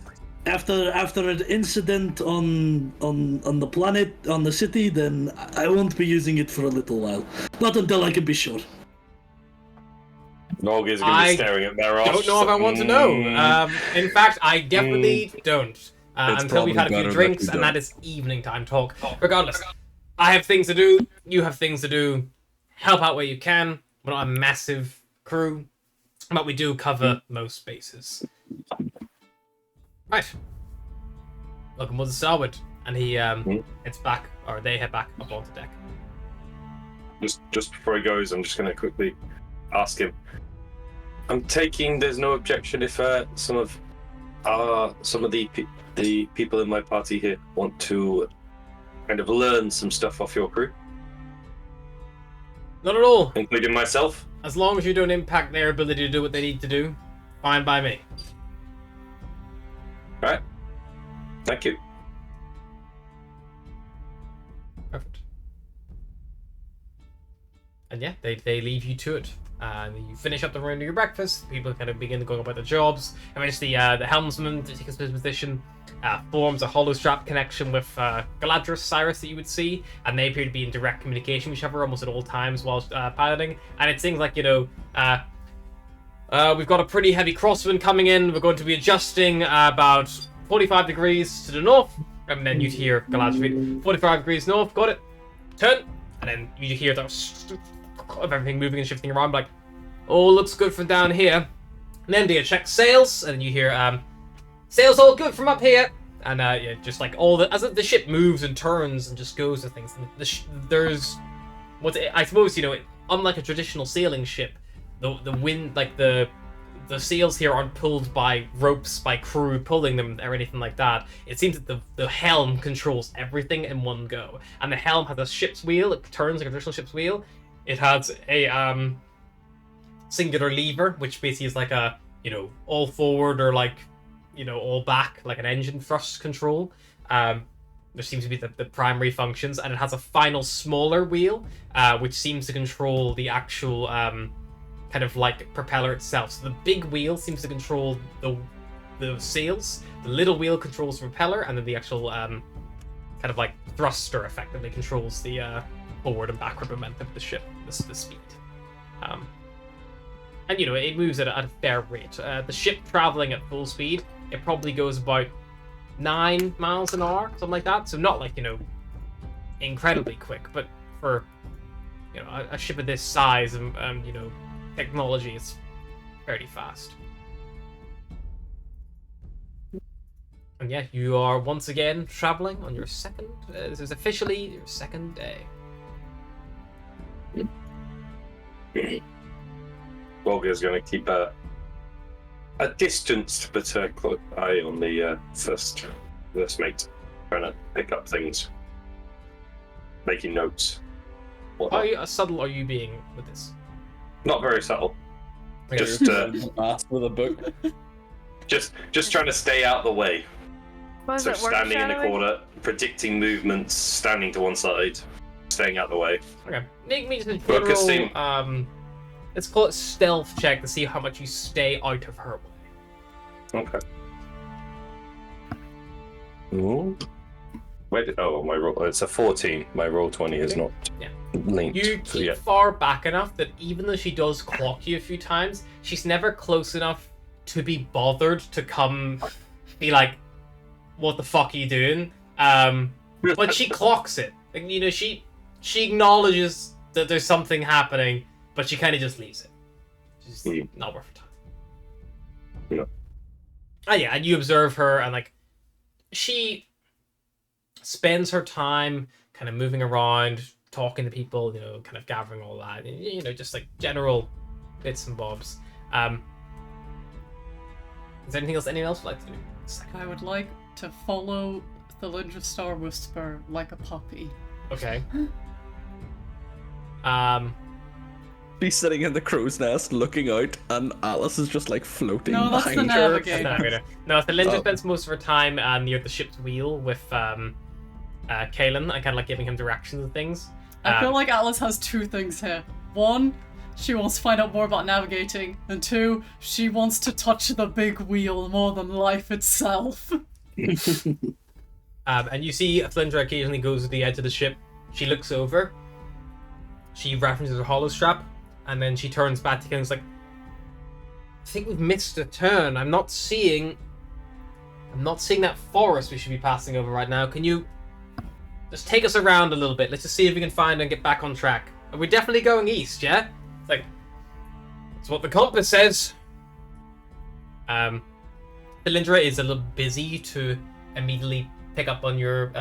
After an incident on the planet, on the city, then I won't be using it for a little while. Not until I can be sure. Nog is going to I be staring at Meros. Don't know if I want to know. In fact, I definitely don't. Until we've had a probably few better drinks, that you and that is evening time talk. Regardless, I have things to do. You have things to do. Help out where you can. We're not a massive crew, but we do cover most bases. Right. Welcome to the Starwood. And he heads back, or they head back up onto deck. Just before he goes, I'm just going to quickly ask him. I'm taking there's no objection if some of the people in my party here want to kind of learn some stuff off your crew, Not at all. including myself. As long as you don't impact their ability to do what they need to do, fine by me. All right. Thank you. Perfect. And yeah, they leave you to it. You finish up the round of your breakfast. People kind of begin going about their jobs. Eventually, the helmsman takes his position, forms a hollow strap connection with Galadriel Cyrus that you would see, and they appear to be in direct communication with each other almost at all times while piloting. And it seems like, you know, we've got a pretty heavy crosswind coming in. We're going to be adjusting about 45 degrees to the north, and then you'd hear Galadriel, 45 degrees north, got it, turn, and then you hear the of everything moving and shifting around, like, oh, looks good from down here. And then do you check sails, and you hear, sails all good from up here. and yeah, just like as the ship moves and turns and just goes to things. And there's I suppose unlike a traditional sailing ship, the wind the sails here aren't pulled by ropes by crew pulling them or anything like that. It seems that the helm controls everything in one go, and the helm has a ship's wheel. It turns like a traditional ship's wheel. It has a singular lever, which basically is like a all forward or like all back, like an engine thrust control. There seems to be the primary functions, and it has a final smaller wheel, which seems to control the actual kind of like propeller itself. So the big wheel seems to control the sails, the little wheel controls the propeller, and then the actual kind of like thruster effectively controls the forward and backward momentum of the ship, the speed. And it moves at a fair rate. The ship traveling at full speed, it probably goes about 9 miles an hour, something like that. So not like incredibly quick, but for a ship of this size and technology, it's fairly fast. And yeah, you are once again traveling on your second. This is officially your second day. Volga's going to keep a distanced but a close eye on the first mate, trying to pick up things, making notes. How subtle are you being with this? Not very subtle. Okay. Just with a book. just trying to stay out of the way. Was So it standing in the foreshadowing? corner, predicting movements, standing to one side, staying out of the way. Okay, make me just a Focus general, let's call it stealth check to see how much you stay out of her way. Okay. Ooh. Where did my roll? It's a 14. My roll 20 is Okay. not Yeah. linked. You so keep yeah. far back enough that even though she does clock you a few times, she's never close enough to be bothered to come be like, what the fuck are you doing? But she clocks it. Like, she acknowledges that there's something happening, but she kind of just leaves it. It's just not worth her time. No. Ah, yeah, and you observe her, and like, she spends her time kind of moving around, talking to people, kind of gathering all that, just like general bits and bobs. Is there anything else anyone else would like to do? I would like to follow the Lindra Star Whisper like a puppy. Okay. Be sitting in the crow's nest looking out, and Alice is just like floating No, that's the behind her. navigator. No, Linda Oh. spends most of her time near the ship's wheel with Kalen and kind of like giving him directions and things. I feel like Alice has two things here. One, she wants to find out more about navigating, and two, she wants to touch the big wheel more than life itself. And you see Flindra occasionally goes to the edge of the ship. She looks over. She references her hollow strap, and then she turns back to Kalen and is like, I think we've missed a turn. I'm not seeing that forest we should be passing over right now. Can you just take us around a little bit? Let's just see if we can find and get back on track. Are we definitely going east, yeah? It's like, that's what the compass says. Lindra is a little busy to immediately pick up on your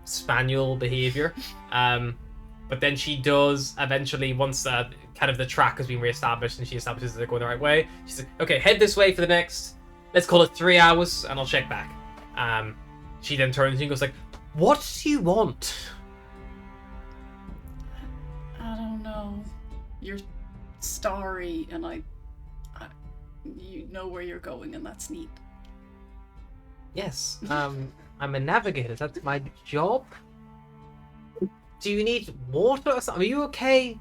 spaniel behavior. But then she does eventually, once kind of the track has been reestablished and she establishes that they're going the right way, she's like, okay, head this way for the next, let's call it 3 hours, and I'll check back. She then turns and goes like, what do you want? I don't know. You're starry, and you know where you're going, and that's neat. Yes, I'm a navigator. That's my job. Do you need water or something? Are you okay?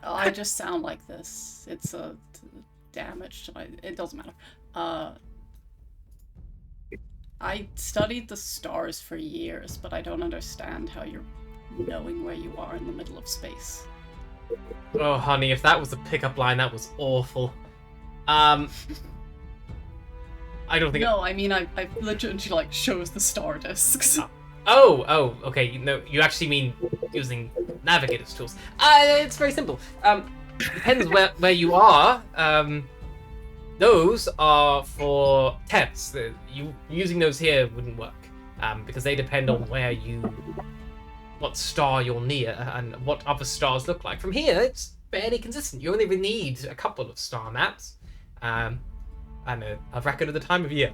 Oh, I just sound like this. It's a damage to it doesn't matter. I studied the stars for years, but I don't understand how you're knowing where you are in the middle of space. Oh, honey, if that was the pickup line, that was awful. I don't think. No, I mean I literally like shows the star discs. Oh, okay. No, you actually mean using navigator's tools. It's very simple. Depends where you are. Those are for tests. You using those here wouldn't work. because they depend on what star you're near and what other stars look like. From here, it's fairly consistent. You only really need a couple of star maps, and a record of the time of year.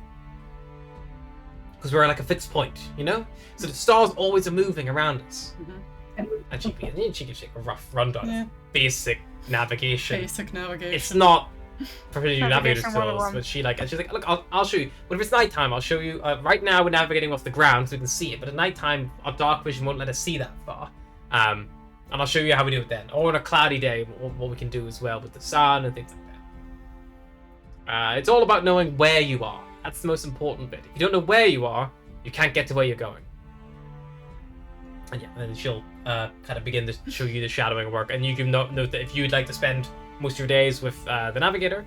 Because we're like a fixed point, you know? So the stars always are moving around us. And she gives you a rough rundown of basic navigation. Basic navigation. It's not for new navigator Navigation skills, 101. but she's like, look, I'll show you. But if it's nighttime, I'll show you. Right now we're navigating off the ground so we can see it, but at nighttime our dark vision won't let us see that far. And I'll show you how we do it then. Or on a cloudy day, what we can do as well with the sun and things like that. It's all about knowing where you are. That's the most important bit. If you don't know where you are, you can't get to where you're going. And yeah, and then she'll kind of begin to show you the shadowing work, and you can note that if you'd like to spend most of your days with the navigator,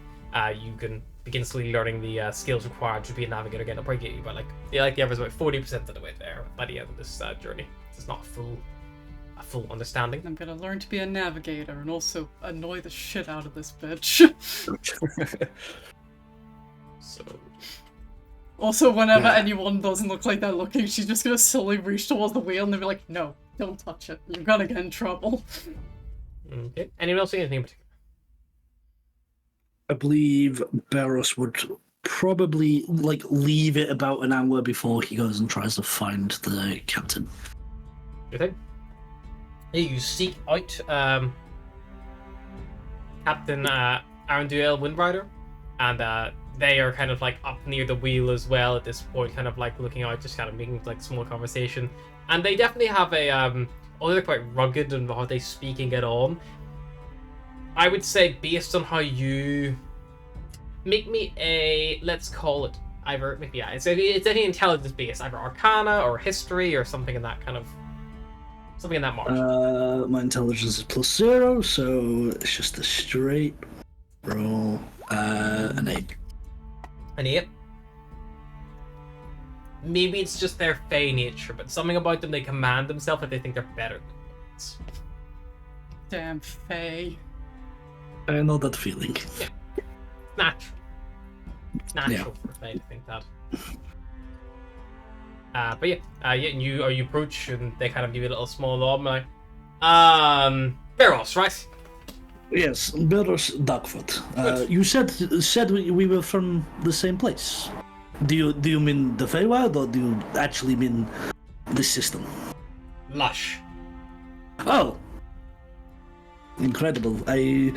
you can begin slowly learning the skills required to be a navigator again. It'll probably get you about the average about 40% of the way there by the end of this journey. It's not a full understanding. I'm gonna learn to be a navigator and also annoy the shit out of this bitch. So Also, whenever anyone doesn't look like they're looking, she's just gonna slowly reach towards the wheel and they'll be like, no, don't touch it. You're gonna get in trouble. okay. Anyone else see anything in particular? I believe Barros would probably leave it about an hour before he goes and tries to find the captain. Good thing. Hey, you seek out Captain Aranduel Windrider, and they are kind of up near the wheel as well at this point, kind of looking out, just kind of making small conversation. And they definitely have a although they're quite rugged and how they speak and get on, I would say based on how you make me a, let's call it either maybe it's any intelligence based, either Arcana or History or something in that kind of something in that margin. My intelligence is +0, so it's just a straight roll. An 8. An 8. Maybe it's just their fey nature, but something about them, they command themselves that they think they're better than humans. Damn Faye. I know that feeling. Yeah. Natural. It's natural for Faye to think that. But and you approach and they kind of give you a little small nod, like, Beros, right? Yes, Barros Darkfoot. You said we were from the same place. Do you mean the Feywild, or do you actually mean the system? Lush. Oh, incredible! I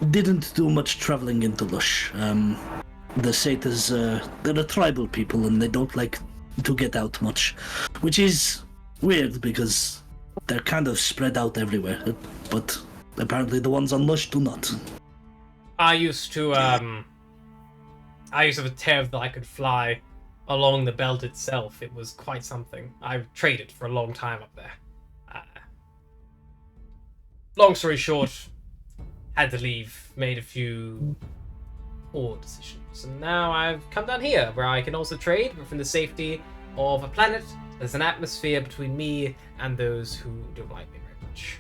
didn't do much traveling into Lush. The Satyrs, they're a tribal people, and they don't like to get out much, which is weird because they're kind of spread out everywhere. But apparently, the ones on Lush do not. I used to have a tev that I could fly along the belt itself. It was quite something. I've traded for a long time up there. Long story short, had to leave, made a few poor decisions, and now I've come down here where I can also trade, but from the safety of a planet. There's an atmosphere between me and those who don't like me very much.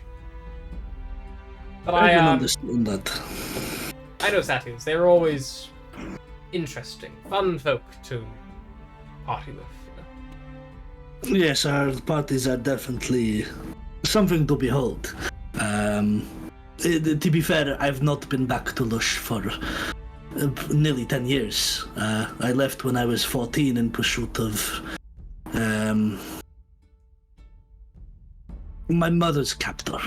But I can understand that. I know Satyrs. They're always interesting, fun folk to party with. You know? Yes, our parties are definitely something to behold. To be fair, I've not been back to Lush for nearly 10 years. I left when I was 14 in pursuit of my mother's captor.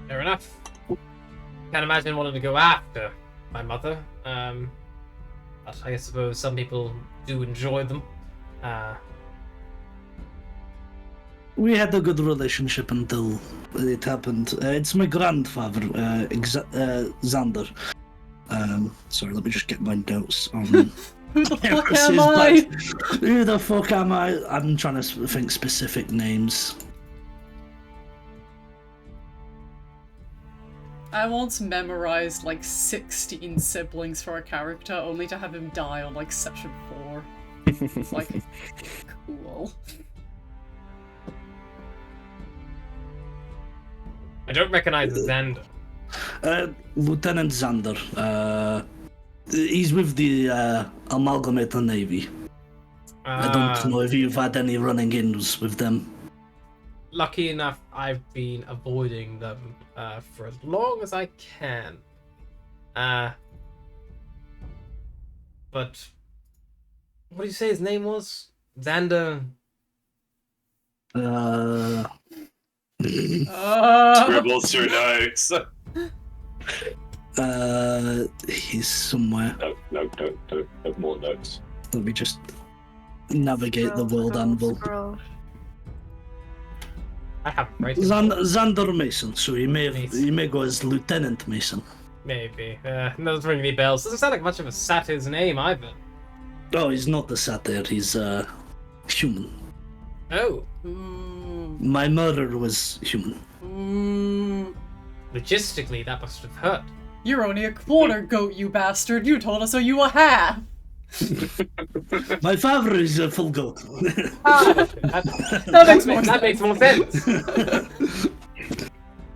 Fair enough. Can't imagine wanting to go after my mother. But I suppose some people do enjoy them. We had a good relationship until it happened. It's my grandfather, Xander. Sorry, let me just get my notes on. Who the fuck am I? Who the fuck am I? I'm trying to think specific names. I once memorized 16 siblings for a character, only to have him die on session 4. It's cool. I don't recognize Xander. Lieutenant Xander. He's with the Amalgamated Navy. I don't know if you've had any running-ins with them. Lucky enough, I've been avoiding them for as long as I can. But what did you say his name was? Xander. Scribbles your notes. He's somewhere. No, more notes. Let me just navigate the world anvil. Scroll. I have right. Xander Mason, so he may go as Lieutenant Mason. Maybe. Doesn't ring any bells. Doesn't sound like much of a satyr's name either. Oh, he's not the satyr, he's human. Oh. My murder was human. Logistically, that must have hurt. You're only a quarter goat, you bastard. You told us so you a half. My father is a full goat. That makes more sense.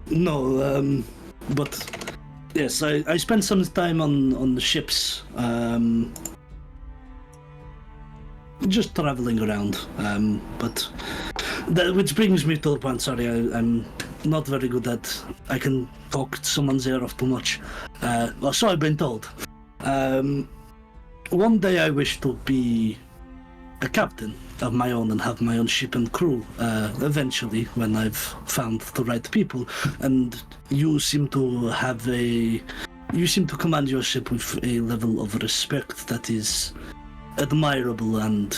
No, but yes, I spent some time on the ships, just traveling around. But that, which brings me to the point. Sorry, I'm not very good at. I can talk someone's ear off too much. Or so I've been told. One day I wish to be a captain of my own and have my own ship and crew, eventually, when I've found the right people. And you seem to command your ship with a level of respect that is admirable, and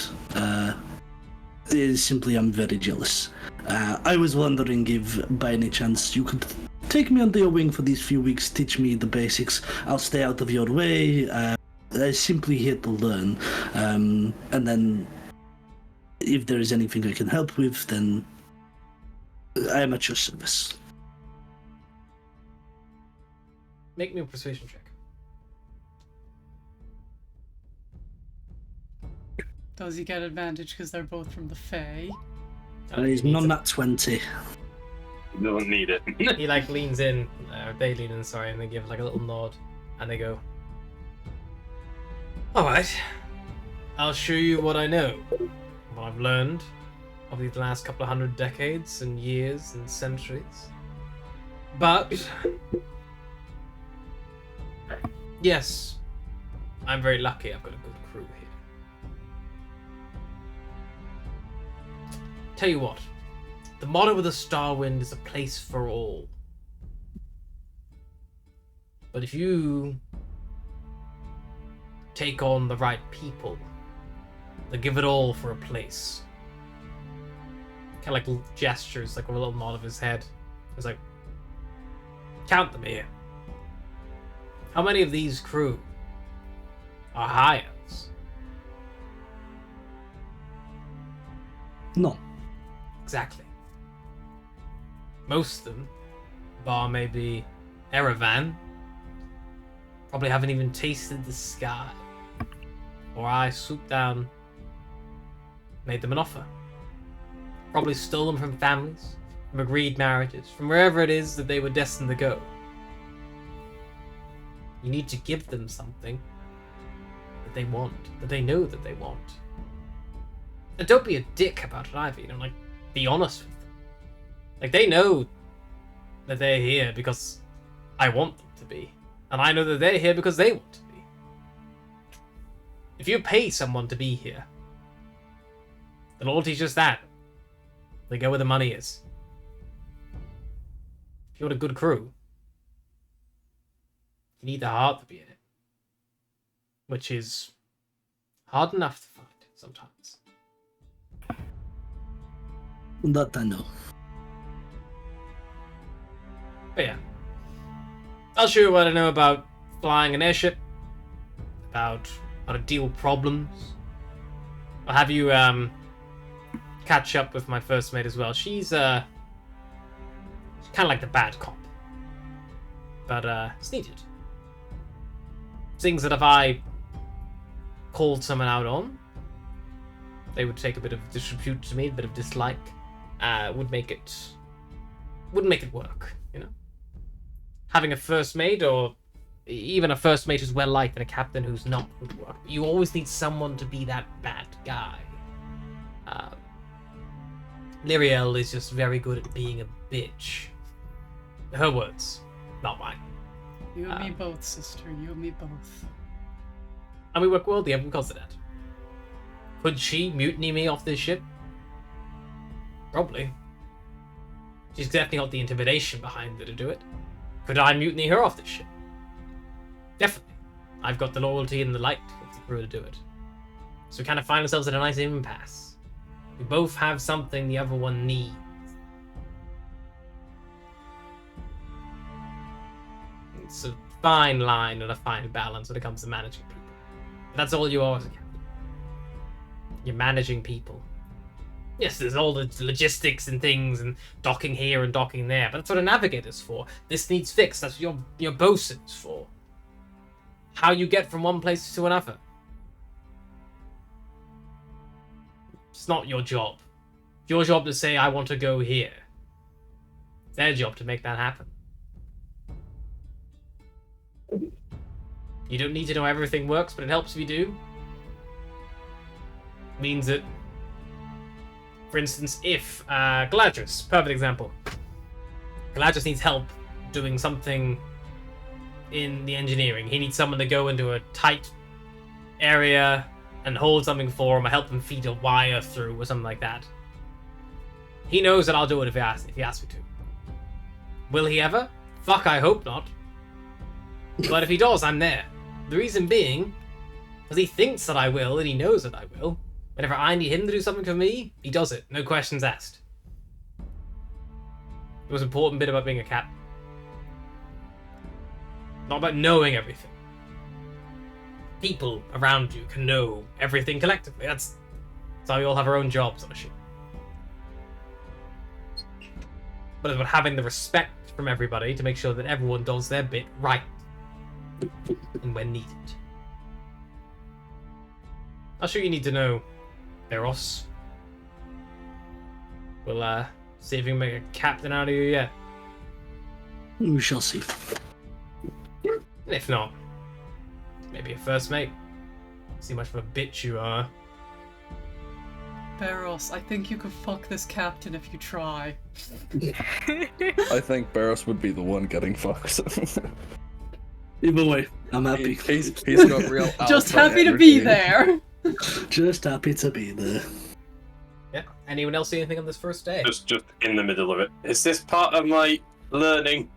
simply I'm very jealous. I was wondering if by any chance you could take me under your wing for these few weeks, teach me the basics. I'll stay out of your way. I'm simply here to learn, and then if there is anything I can help with, then I am at your service. Make me a persuasion check. Does he get advantage because they're both from the Fae? He's none at 20. No one need it. He leans in, they lean in, sorry, and they give a little nod, and they go, "Alright, I'll show you what I know, what I've learned of these last couple of 100 decades and years and centuries. But, yes, I'm very lucky I've got a good crew here. Tell you what, the motto of the Starwind is a place for all. But if you take on the right people, they give it all for a place." Kind of gestures, a little nod of his head. It's count them here. How many of these crew are hires? No. Exactly. Most of them, bar maybe Erevan, probably haven't even tasted the sky. Or I swooped down, made them an offer. Probably stole them from families, from agreed marriages, from wherever it is that they were destined to go. You need to give them something that they want, that they know that they want. And don't be a dick about it either, be honest with them. They know that they're here because I want them to be. And I know that they're here because they want to be. If you pay someone to be here, the loyalty's just that. They go where the money is. If you want a good crew, you need the heart to be in it. Which is hard enough to find sometimes. That I know. But yeah. I'll show you what I know about flying an airship, about how to deal with problems. I'll have you catch up with my first mate as well. She's kind of like the bad cop, but it's needed. Things that if I called someone out on, they would take a bit of disrepute to me, a bit of dislike, wouldn't make it work, Having a first mate or even a first mate who's well liked and a captain who's not would work. You always need someone to be that bad guy. Lyriel is just very good at being a bitch. Her words, not mine. You and me both, sister. You and me both. And we work well together because of that. Could she mutiny me off this ship? Probably. She's definitely got the intimidation behind her to do it. Could I mutiny her off this ship? Definitely. I've got the loyalty and the light of the crew to do it. So we kind of find ourselves at a nice impasse. We both have something the other one needs. It's a fine line and a fine balance when it comes to managing people. But that's all you are as a captain. You're managing people. Yes, there's all the logistics and things and docking here and docking there, but that's what a navigator's for. This needs fixed. That's what your bosun's for. How you get from one place to another. It's not your job. It's your job to say, I want to go here. It's their job to make that happen. You don't need to know everything works, but it helps if you do. Means that, for instance, if Galadris, perfect example. Galadris needs help doing something in the engineering. He needs someone to go into a tight area and hold something for him, or help him feed a wire through, or something like that. He knows that I'll do it if he asks me to. Will he ever? Fuck, I hope not. But if he does, I'm there. The reason being, because he thinks that I will, and he knows that I will. Whenever I need him to do something for me, he does it. No questions asked. The most important bit about being a captain. Not about knowing everything. People around you can know everything collectively. That's how we all have our own jobs on a ship. But it's about having the respect from everybody to make sure that everyone does their bit right. And when needed. I'm sure you need to know Eros. We'll see if we can make a captain out of you yet. We shall see. And if not, maybe a first mate. See how much of a bitch you are. Barros, I think you could fuck this captain if you try. I think Barros would be the one getting fucked. Either way, I'm happy. He's got real Just alpha happy to be energy. there. Just happy to be there. Yeah. Anyone else see anything on this first day? Just in the middle of it. Is this part of my learning?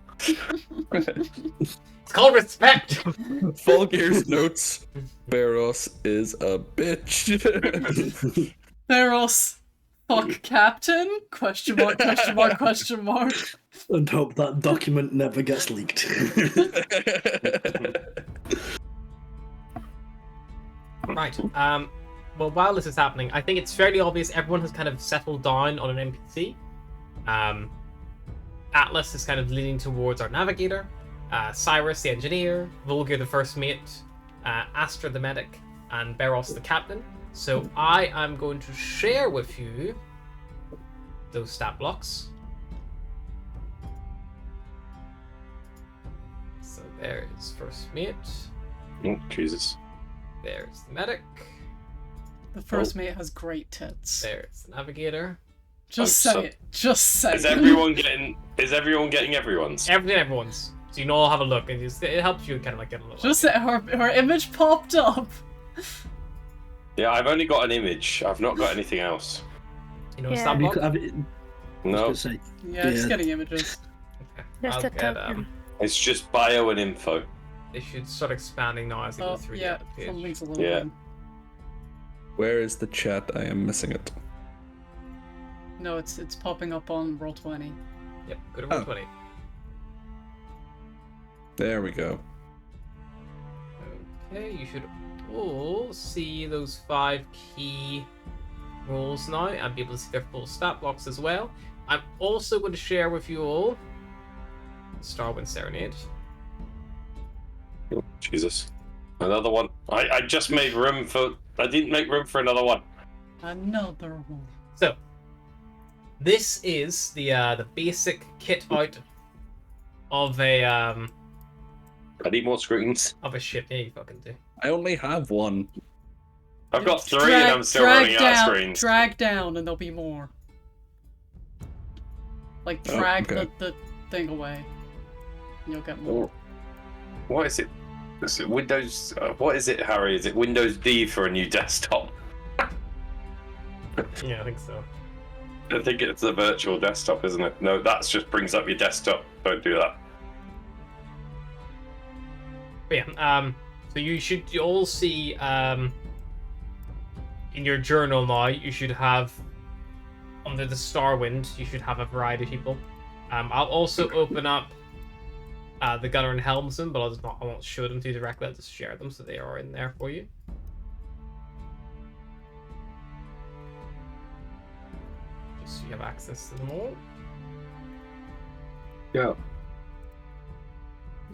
It's called respect! Fulgir's notes. Barros is a bitch. Barros, fuck captain? Question mark, question mark, question mark. And hope that document never gets leaked. Right. Well, while this is happening, I think it's fairly obvious everyone has kind of settled down on an NPC. Atlas is kind of leaning towards our navigator. Cyrus, the engineer. Volgir, the first mate. Astra, the medic. And Barros, the captain. So I am going to share with you those stat blocks. So there is first mate. Oh, Jesus. There's the medic. The first mate has great tits. There's the navigator. Just Oh, say so- it. Just say Is it. everyone getting everyone's? Everyone's. So you can all have a look, and it helps you kind of like get a little. Just say her image popped up. Yeah, I've only got an image. I've not got anything else. You know, Yeah. stat block. No, Say, Yeah, just Yeah. getting images. Just I'll a get, token. it's just bio and info. They should start expanding now as they Oh, go through yeah, the page. something's a little Yeah. dim. Where is the chat? I am missing it. No, it's popping up on Roll20. Yep, go to roll Oh. 20. There we go. Okay, you should all see those 5 key rolls now and be able to see their full stat blocks as well. I'm also going to share with you all Starwind Serenade. Oh, Jesus. Another one. I just made room for... I didn't make room for another one. Another one. So, this is the basic kit out of a I need more screens. Of a ship, yeah, you fucking do. I only have one. I've got 3 and I'm still running out of screens. Drag down and there'll be more. Like, drag okay. the thing away. And you'll get more. What is it? Is it Windows... what is it, Harry? Is it Windows D for a new desktop? Yeah, I think so. I think it's the virtual desktop, isn't it? No, that just brings up your desktop. Don't do that. But yeah, so you should all see, in your journal now, you should have, under the Starwind, you should have a variety of people. I'll also open up the Gunner and Helmsman, but I won't show them to you directly, I'll just share them so they are in there for you. Just so you have access to them all. Yeah.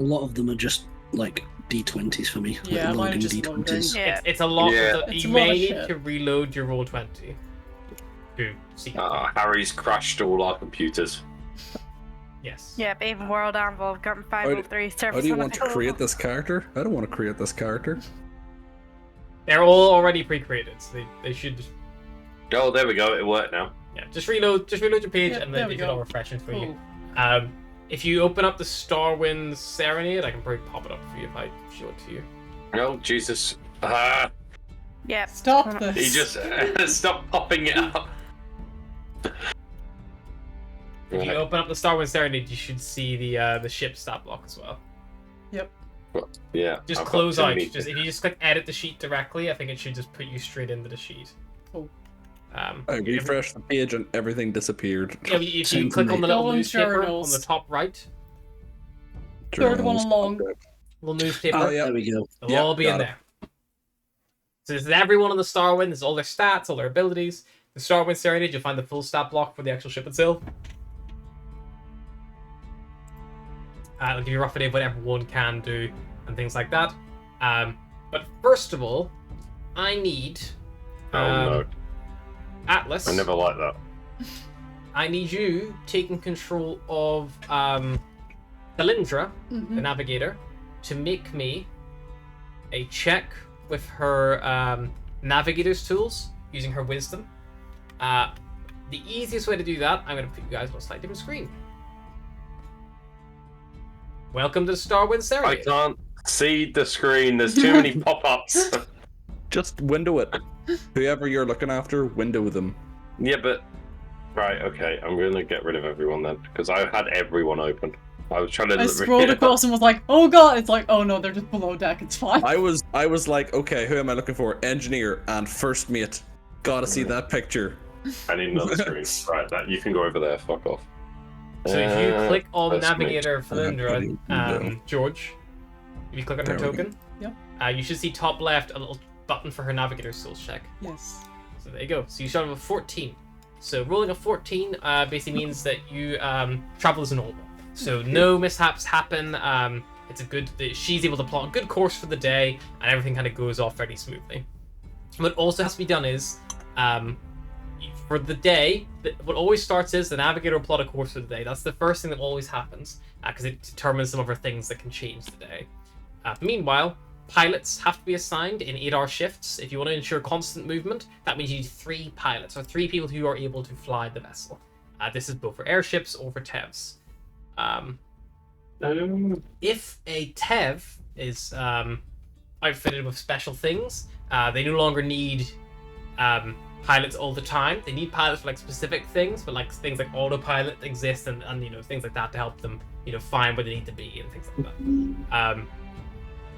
A lot of them are just like D20s for me. Yeah, like mine are loading just D20s. Yeah. It's a lot. Yeah. It's You a lot may of need shit. to reload your roll 20 to see. Harry's crashed all our computers. Yes. Yep, even World Anvil, I've gotten 503 service. How do you want to unavailable. create this character? I don't want to create this character. They're all already pre-created, so they should. Oh, there we go. It worked now. Yeah, just reload your page, Yeah, and there then we you can go. all refresh it for you. Cool. If you open up the Starwind Serenade, I can probably pop it up for you if I show it to you. Oh, Jesus. Yep. Stop this. He just stop popping it up. If you open up the Starwind Serenade, you should see the ship stat block as well. Yeah. Just I've got close too out. many- If you just click edit the sheet directly, I think it should just put you straight into the sheet. Cool. I refreshed the page and everything disappeared. Yeah, if you Same click for on the me. little Go on newspaper journals. on the top right, Third one Journals. along. little newspaper, Oh, yeah. There we go. they'll Yeah, all be in got it. there. So this is everyone on the Starwind. This is all their stats, all their abilities. The Starwind Serenade, you'll find the full stat block for the actual ship itself. It'll give you a rough idea of what everyone can do and things like that. But first of all, I need no. Atlas. I never liked that. I need you taking control of Cylindra, the Mhm. navigator, to make me a check with her navigator's tools using her wisdom. The easiest way to do that, I'm going to put you guys on a slightly different screen. Welcome to Starwind I Serenade. can't see the screen. There's too many pop-ups. Just window it. Whoever you're looking after, window them. Yeah, but... Right, okay. I'm going to get rid of everyone then, because I had everyone open. I was trying to... I scrolled across and was like, oh god, it's like, oh no, they're just below deck, it's fine. I was like, okay, who am I looking for? Engineer and first mate. Gotta see that picture. I need another screen. Right, that you can go over there. Fuck off. So if you click on first Navigator Cylindra, Yeah. George, if you click on her There we go. token, Yep. You should see top left a little button for her navigator tools check. Yes. So there you go. So you start with a 14. So rolling a 14 basically means that you travel as normal. So no mishaps happen. It's a good. She's able to plot a good course for the day, and everything kind of goes off fairly smoothly. What also has to be done is, for the day, what always starts is the navigator will plot a course for the day. That's the first thing that always happens, because it determines some other things that can change the day. Meanwhile, pilots have to be assigned in 8-hour shifts. If you want to ensure constant movement, that means you need 3 pilots, or 3 people who are able to fly the vessel. This is both for airships or for TEVs. If a TEV is outfitted with special things, they no longer need pilots all the time. They need pilots for like specific things, but like things like autopilot exist and you know, things like that to help them, you know, find where they need to be and things like that.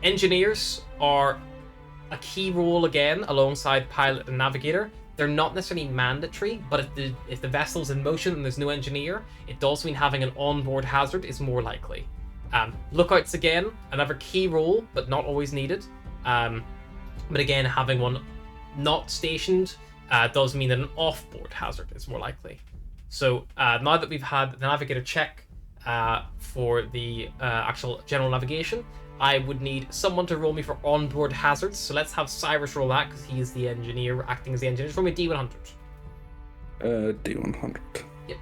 Engineers are a key role again alongside pilot and navigator. They're not necessarily mandatory, but if the vessel's in motion and there's no engineer, it does mean having an onboard hazard is more likely. Lookouts again, another key role, but not always needed. But again, having one not stationed does mean that an off-board hazard is more likely. So now that we've had the navigator check for the actual general navigation, I would need someone to roll me for onboard hazards. So let's have Cyrus roll that, because he is the engineer, acting as the engineer. Just roll me a D100. D100. Yep.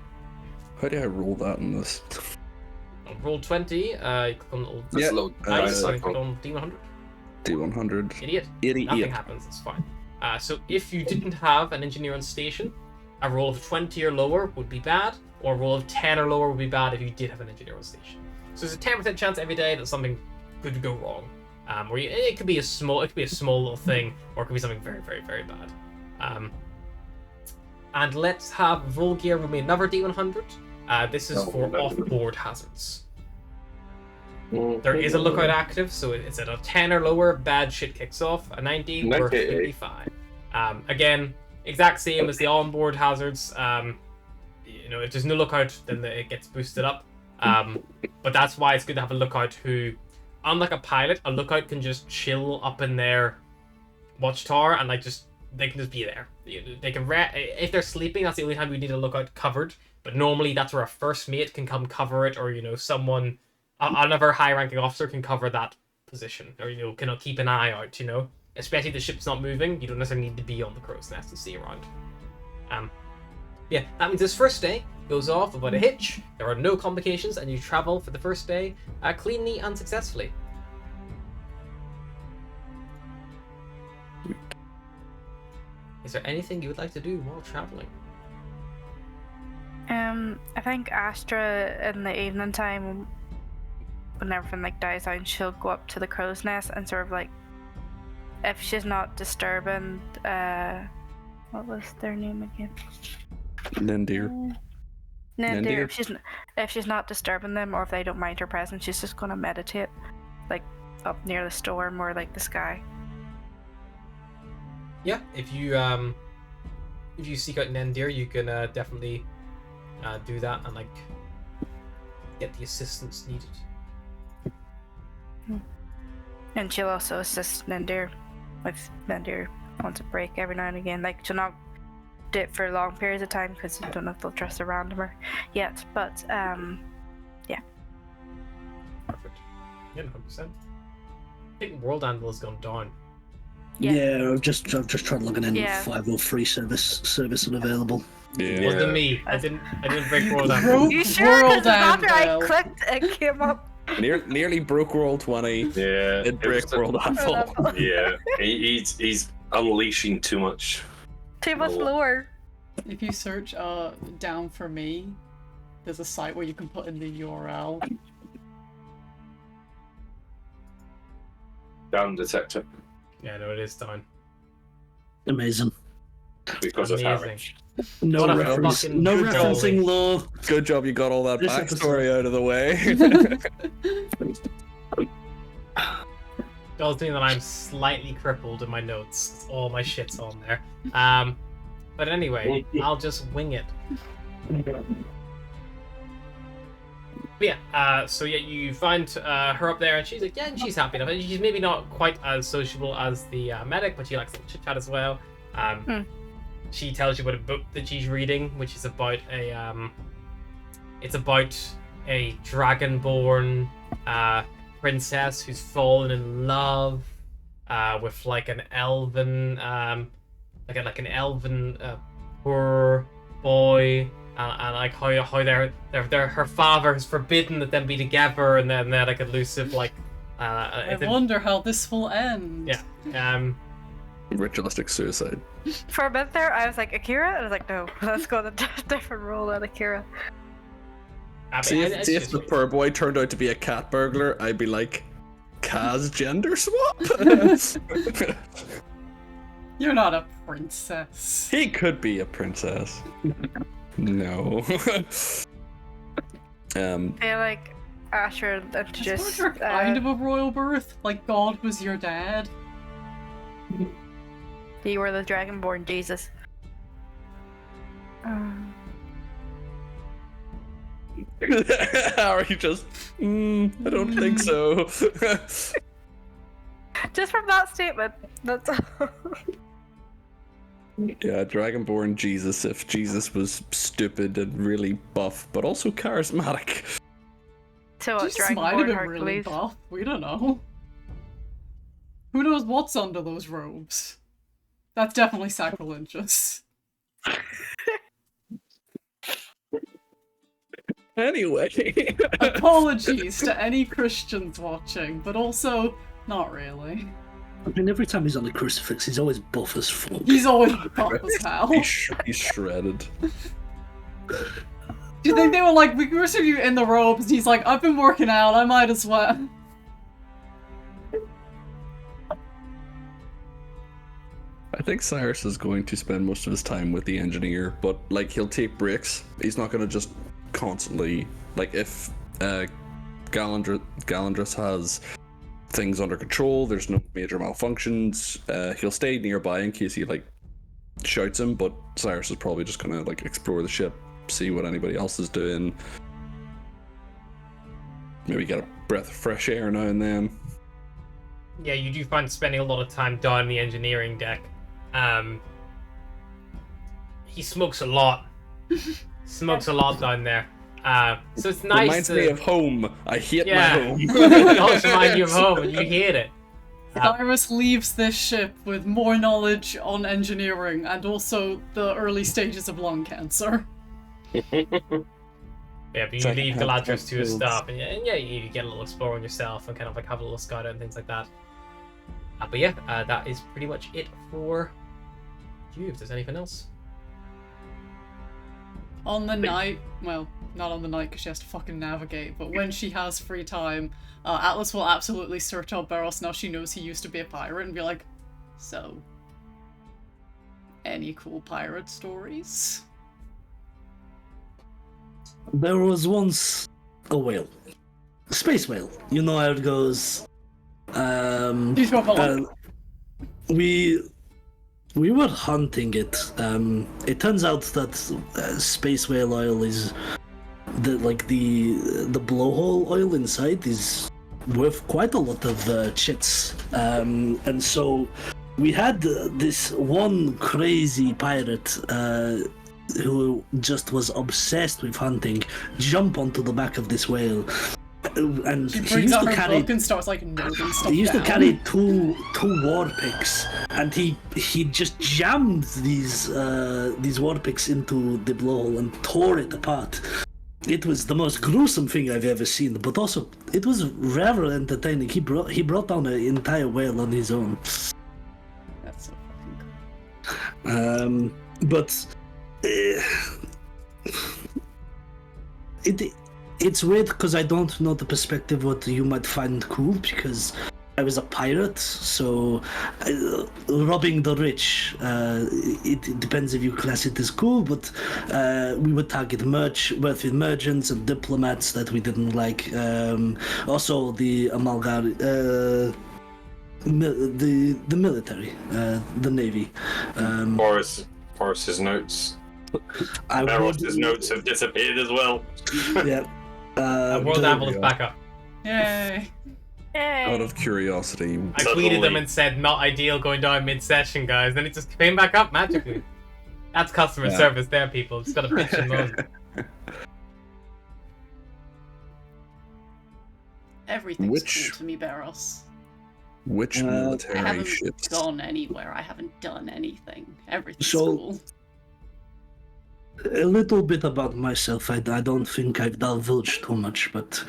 How do I roll that in this? Roll 20. You click on the little Yeah. Low dice, and dice click icon. on D100. D100. Idiot. 88. Nothing happens. It's fine. So if you didn't have an engineer on station, a roll of 20 or lower would be bad, or a roll of 10 or lower would be bad if you did have an engineer on station. So there's a 10% chance every day that something could go wrong. It could be a small little thing, or it could be something very, very, very bad. And let's have Volgear roll me another D100. This is for off-board hazards. There is a lookout active, so it's at a 10 or lower, bad shit kicks off. A 90, we're 55. Again, exact same as the on-board hazards. If there's no lookout, then it gets boosted up. But that's why it's good to have a lookout who, unlike a pilot, a lookout can just chill up in their watchtower and they can just be there. They can if they're sleeping, that's the only time we need a lookout covered. But normally that's where a first mate can come cover it, or someone, another high-ranking officer can cover that position, or can keep an eye out. Especially if the ship's not moving, you don't necessarily need to be on the crow's nest and see around. Yeah, that means this first day goes off without a hitch. There are no complications, and you travel for the first day cleanly and successfully. Is there anything you would like to do while traveling? I think Astra in the evening time, when everything dies down, she'll go up to the crow's nest and sort of if she's not disturbing, what was their name again? Nindir. Nindir. If she's not disturbing them, or if they don't mind her presence, she's just gonna meditate, up near the storm or the sky. Yeah, if you seek out Nendir, you can definitely do that and get the assistance needed. And she'll also assist Nendir if Nendir wants a break every now and again. She'll not do it for long periods of time because I don't know if they'll trust her randomer yet. But yeah. Perfect. Yeah, 100%. I think World Anvil has gone down. Yeah, I've just tried logging in. Yeah. 503 service unavailable. Yeah. Wasn't me. I didn't break World Anvil. You sure? World Because after I Anvil. clicked, it came up. Nearly broke World 20. Yeah. It break World Anvil. Yeah. He's unleashing too much. Too much Oh. lower. If you search down for me, there's a site where you can put in the URL. Down detector. Yeah, no, it is down. Amazing. Because of Amazing. Harry. No What a reference. fucking No good referencing goalie. law. Good job you got all that This backstory out of the way. Does mean that I'm slightly crippled in my notes. All my shit's on there. But anyway, I'll just wing it. But yeah, you find her up there, and she's like, yeah, and she's happy enough. She's maybe not quite as sociable as the medic, but she likes to chit chat as well. She tells you about a book that she's reading, which is about it's about a dragonborn princess who's fallen in love with an elven an elven poor boy, and how their her father has forbidden that them be together, and then they're elusive I wonder how this will end. yeah. Ritualistic suicide. For a minute there, I was like, Akira? And I was like, no, let's go the different role at Akira. See if the poor boy turned out to be a cat burglar, I'd be like, Kaz gender swap? You're not a princess. He could be a princess. No. I feel like Asher I introduced. suppose you're kind of a royal birth. God was your dad. You were the dragonborn Jesus. Harry just, I don't think so. Just from that statement, that's all. Yeah, Dragonborn Jesus, if Jesus was stupid and really buff, but also charismatic. So what, Jesus might have dragonborn been Hercules? really buff. We don't know. Who knows what's under those robes? That's definitely sacrilegious. Anyway. Apologies to any Christians watching, but also not really. I mean, every time he's on the crucifix, he's always buff as fuck. He's always buff as hell. He's shredded. Do you think they were like, we were seeing you in the robes? He's like, I've been working out, I might as well. I think Cyrus is going to spend most of his time with the engineer, but like he'll take breaks. He's not going to just constantly like if Galandris has things under control, there's no major malfunctions, he'll stay nearby in case he like shouts him, but Cyrus is probably just gonna like explore the ship, see what anybody else is doing, maybe get a breath of fresh air now and then. Yeah, you do find spending a lot of time down the engineering deck. He smokes a lot. Smokes a lot down there. So it's nice. Reminds me of home. I hate my Yeah. home. It always reminds you of home, and you hate it. Cyrus leaves this ship with more knowledge on engineering and also the early stages of lung cancer. Yeah, but you It's like leave how Galadrius to his builds. stuff, and yeah, you get a little exploring yourself and kind of like have a little scout out and things like that. But yeah, that is pretty much it for you. If there's anything else. On the night, well, not on the night because she has to fucking navigate, but when she has free time, Atlas will absolutely search out Barros now she knows he used to be a pirate and be like, so, any cool pirate stories? There was once a whale. A space whale. You know how it goes. Please go on. We were hunting it. It turns out that space whale oil is the blowhole oil inside is worth quite a lot of chits. And so we had this one crazy pirate who just was obsessed with hunting jump onto the back of this whale. And She he brings used out to her carry book and starts like noting stuff he used down. to carry two war picks, and he just jammed these war picks into the blowhole and tore it apart. It was the most gruesome thing I've ever seen, but also it was rather entertaining. He brought down an entire whale on his own. That's so fucking cool. But it's weird because I don't know the perspective what you might find cool, because I was a pirate, so robbing the rich, it depends if you class it as cool, but we would target wealthy merchants and diplomats that we didn't like. Also the Amalgar, the military, the navy. Forrest's notes. I Barros's would, notes have disappeared as well. yeah. World the- Anvil is back up. Yay. Out of curiosity, I Suddenly- tweeted them and said, not ideal going down mid-session, guys. Then it just came back up magically. That's customer Yeah. service there, people. Just gotta bitch and moan. Everything's Which- cool to me, Barros. which I I military haven't ships? gone anywhere. I haven't done anything. Everything's So- cool. A little bit about myself. I don't think I've divulged too much, but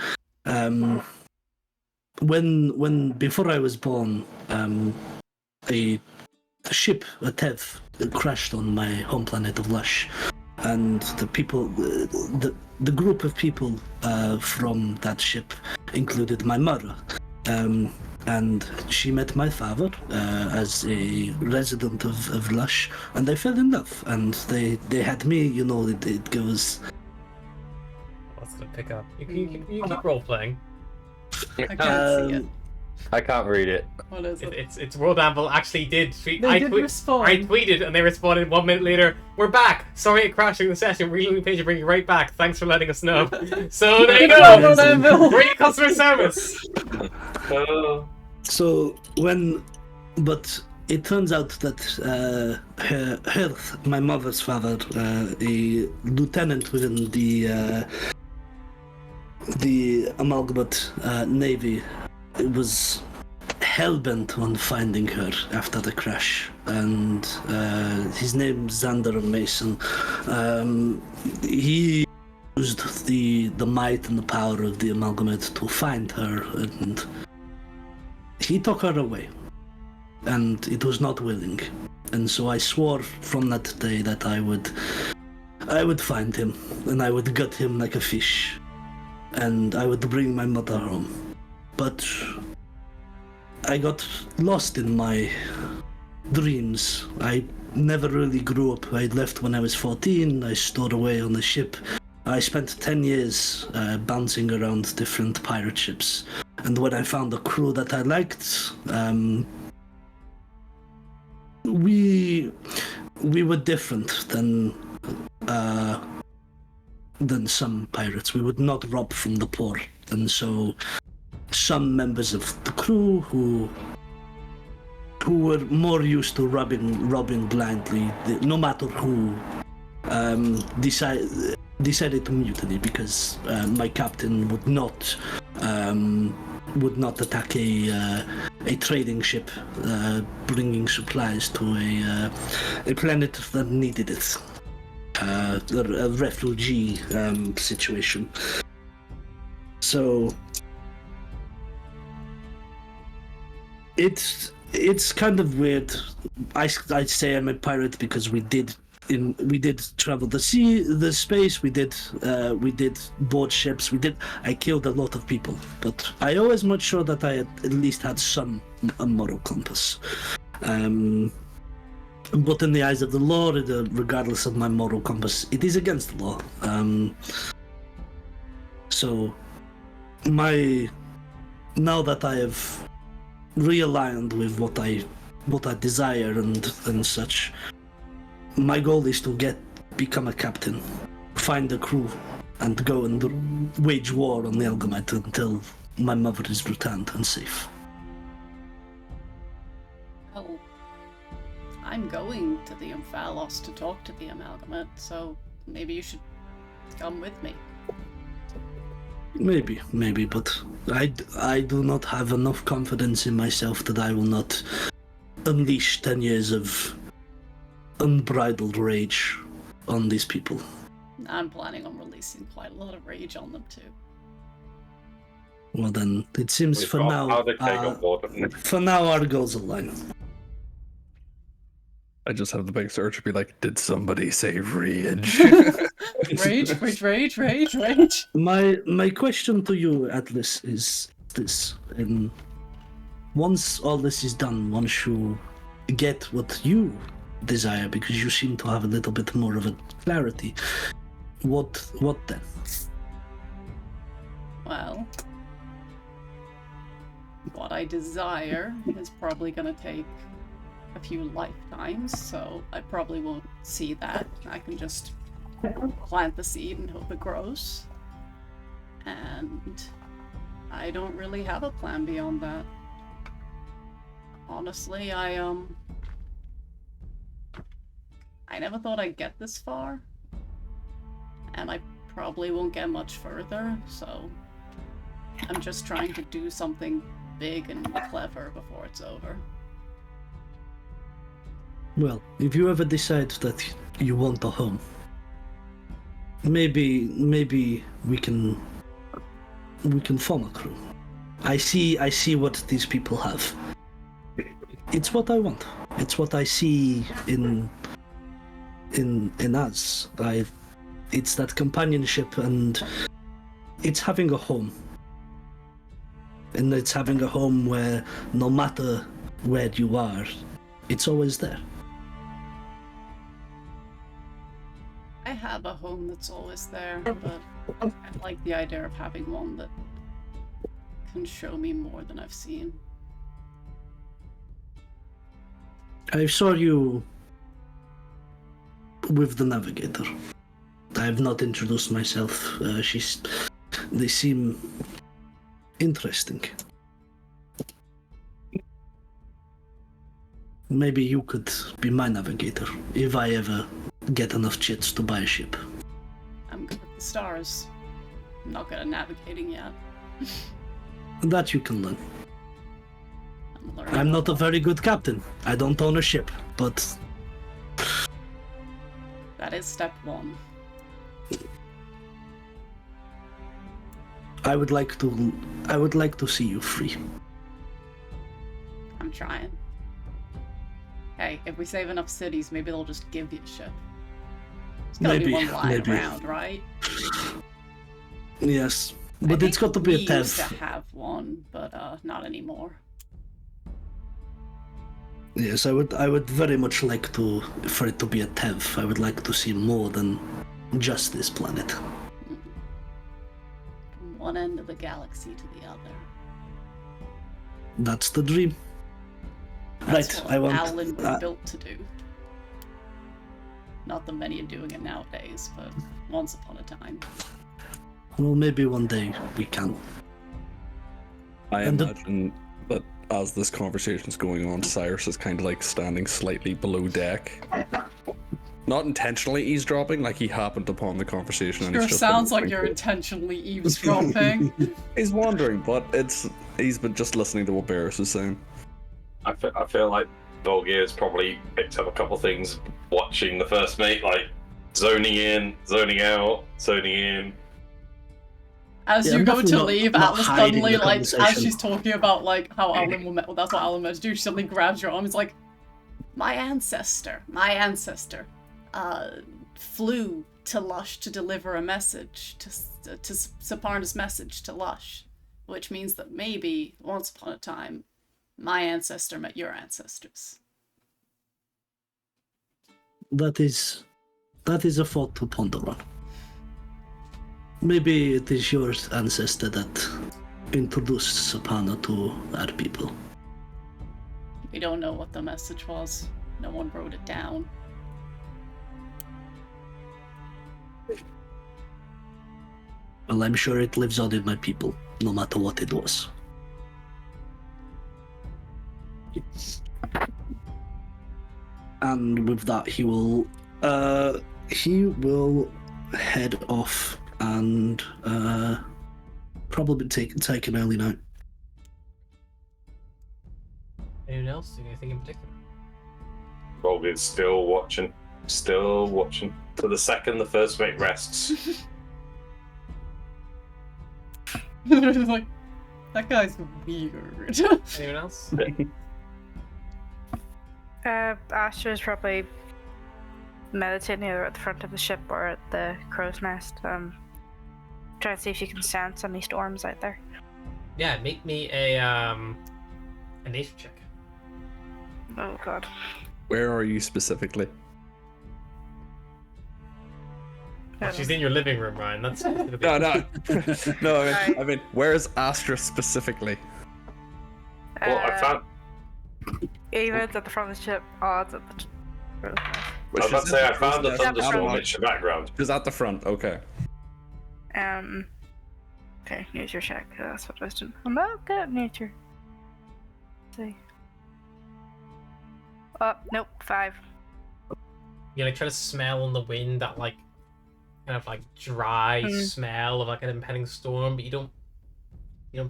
when before I was born, a ship, a TEV, crashed on my home planet of Lush, and the people, the group of people from that ship included my mother. And she met my father as a resident of Lush, and they fell in love, and they had me. You know, it goes. What's gonna pick up? You keep role-playing. I can't see it. I can't read it. What is it? It's World Anvil actually did tweet. They did respond. I tweeted and they responded 1 minute later. We're back. Sorry it crashed during the session. Really page to bring you right back. Thanks for letting us know. So there you Good job, go. World Anvil. Great customer service. So but it turns out that my mother's father, a lieutenant within the Amalgamate Navy, was hell-bent on finding her after the crash, and his name's Xander Mason. He used the might and the power of the amalgamate to find her, and he took her away, and it was not willing. And so I swore from that day that I would find him, and I would gut him like a fish, and I would bring my mother home. But I got lost in my dreams. I never really grew up. I left when I was 14. I stored away on the ship. I spent 10 years bouncing around different pirate ships. And when I found a crew that I liked, we were different than some pirates. We would not rob from the poor. And so some members of the crew who were more used to robbing blindly, no matter who, decided to mutiny because my captain would not attack a trading ship bringing supplies to a planet that needed it. A refugee situation. So it's kind of weird. I'd say I'm a pirate because we did travel the sea, the space. We did board ships. I killed a lot of people, but I always made sure that I at least had a moral compass. But in the eyes of the law, regardless of my moral compass, it is against the law. So now that I have realigned with what I desire and such, my goal is to become a captain, find a crew, and go and wage war on the Algamite until my mother is returned and safe. Well, I'm going to the Omphalos to talk to the Amalgamate, so maybe you should come with me. Maybe, but I do not have enough confidence in myself that I will not unleash 10 years of unbridled rage on these people. I'm planning on releasing quite a lot of rage on them too. Well then, it seems for now our goals align. I just have the biggest urge to be like, did somebody say rage? Rage. My question to you, Atlas, is this. Once all this is done, once you get what you desire, because you seem to have a little bit more of a clarity, what then? Well, what I desire is probably going to take a few lifetimes, so I probably won't see that. I can just plant the seed and hope it grows. And I don't really have a plan beyond that. Honestly, I never thought I'd get this far, and I probably won't get much further, so I'm just trying to do something big and clever before it's over. Well, if you ever decide that you want a home, maybe we can form a crew. I see what these people have. It's what I want. It's what I see in us. It's that companionship, and it's having a home. And it's having a home where no matter where you are, it's always there. I have a home that's always there, but I like the idea of having one that can show me more than I've seen. I saw you with the navigator. I have not introduced myself. They seem interesting. Maybe you could be my navigator if I ever get enough chits to buy a ship. I'm good with the stars. I'm not good at navigating yet. That you can learn. I'm not a very good captain. I don't own a ship, but... That is step one. I would like to see you free. I'm trying. Hey, if we save enough cities, maybe they'll just give you a ship. There's gotta be one lying around, right? Yes, but it's got to be a we used TEV. to have one, but not anymore. Yes, I would very much like for it to be a TEV. I would like to see more than just this planet. From one end of the galaxy to the other. That's the dream. That's Right, what I want. Alan was built to do. Not that many are doing it nowadays, but once upon a time. Well, maybe one day we can. I And the- imagine that as this conversation's going on, Cyrus is kind of like standing slightly below deck. Not intentionally eavesdropping, like he happened upon the conversation. And Sure he's just sounds like listening you're to it. intentionally eavesdropping. He's wondering, but he's been just listening to what Barris is saying. I feel like Volgear's probably picked up a couple things watching the first mate, like zoning in, zoning out, zoning in. As Yeah, you I'm go to definitely leave, not Atlas hiding suddenly, the like, as conversation. she's talking about, like, how Alan will that's what Alan meant to do, she suddenly grabs your arm and is like, my ancestor, flew to Lush to deliver a message, to Saparna's message to Lush, which means that maybe, once upon a time, my ancestor met your ancestors. That is a thought to ponder on. Maybe it is your ancestor that introduced Sapana to our people. We don't know what the message was. No one wrote it down. Well, I'm sure it lives on in my people, no matter what it was. And with that, he will head off and probably take an early night. Anyone else doing anything in particular? Volgear's still watching. To the second the first mate rests. Like, that guy's weird. Anyone else? Astra's probably meditating either at the front of the ship or at the crow's nest. Trying to see if you can sense any storms out there. Yeah, make me a nature check. Oh god. Where are you specifically? She's in your living room, Ryan. That's gonna be... No. No, Sorry. I mean, where is Astra specifically? Well, I found. Evens at the front of the ship, odds at the crow's nest. I was about to say I found a At the thunderstorm front. in the background. She's at the front, okay. Okay, nature check. That's what I was doing. I'm not good at nature. Let's see. Oh, nope, 5. You like try to smell in the wind that like kind of like dry Mm. smell of like an impending storm, but you don't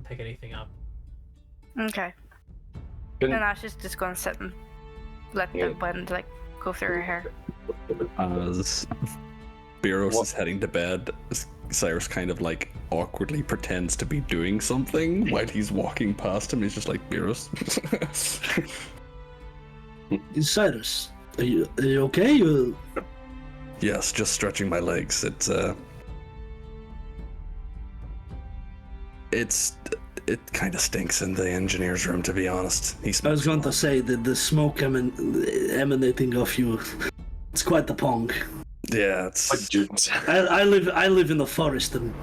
pick anything up. Okay. Can- And Ash just gonna sit and let Yeah. the wind like go through her hair. As Beros What? is heading to bed, Cyrus kind of like awkwardly pretends to be doing something while he's walking past him. He's just like, Beros. Cyrus, are you okay? Yes, just stretching my legs. It kind of stinks in the engineer's room, to be honest. I was going to say that the smoke emanating off you, it's quite the pong. Yeah, it's. I live in the forest and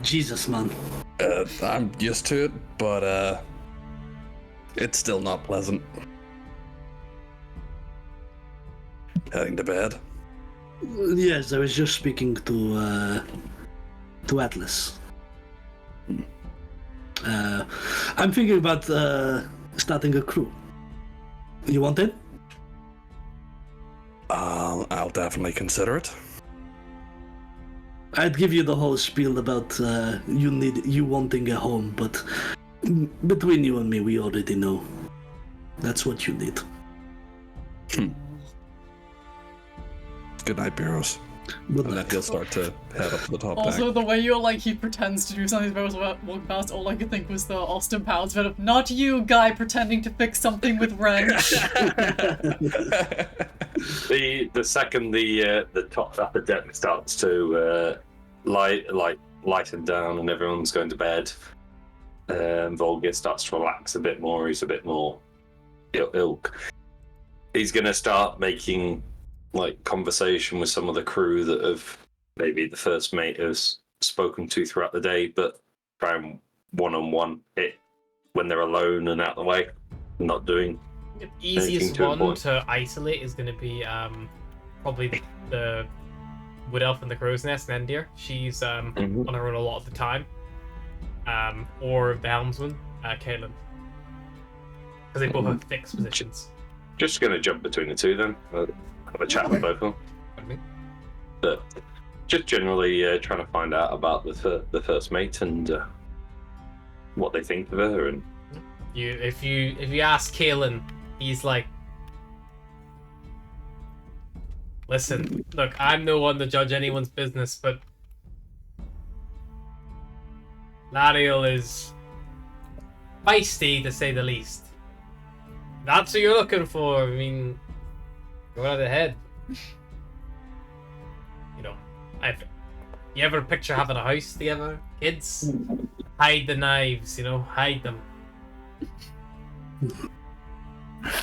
Jesus, man. I'm used to it, but it's still not pleasant. Heading to bed. Yes, I was just speaking to Atlas. I'm thinking about starting a crew. You want it? I'll definitely consider it. I'd give you the whole spiel about you wanting a home, but between you and me, we already know that's what you need. Good night, Beros. Good And then luck. he'll start to head up to the top Also, deck. the way you're like, he pretends to do something as well walking past, all I could think was the Austin Powers bit of, not you, guy pretending to fix something with wrench. The second the top upper deck starts to lighten down and everyone's going to bed, Volgir starts to relax a bit more. He's a bit more ilk. He's going to start making like conversation with some of the crew that have maybe the first mate has spoken to throughout the day, but try one-on-one it when they're alone and out of the way, not doing. The easiest Anything to one avoid. to isolate is going to be probably the Wood Elf in the Crow's Nest, Nendir. She's on her own a lot of the time. Or the Helmsman, Caitlin. Because they both have fixed positions. Just going to jump between the two then. Have a chat with both of them. Pardon me? But just generally trying to find out about the first mate and what they think of her. And If you ask Kalen, he's like, listen, look, I'm no one to judge anyone's business, but Lariel is feisty to say the least. That's what you're looking for. I mean, go right ahead. You know, you ever picture having a house together, kids? Hide the knives, hide them.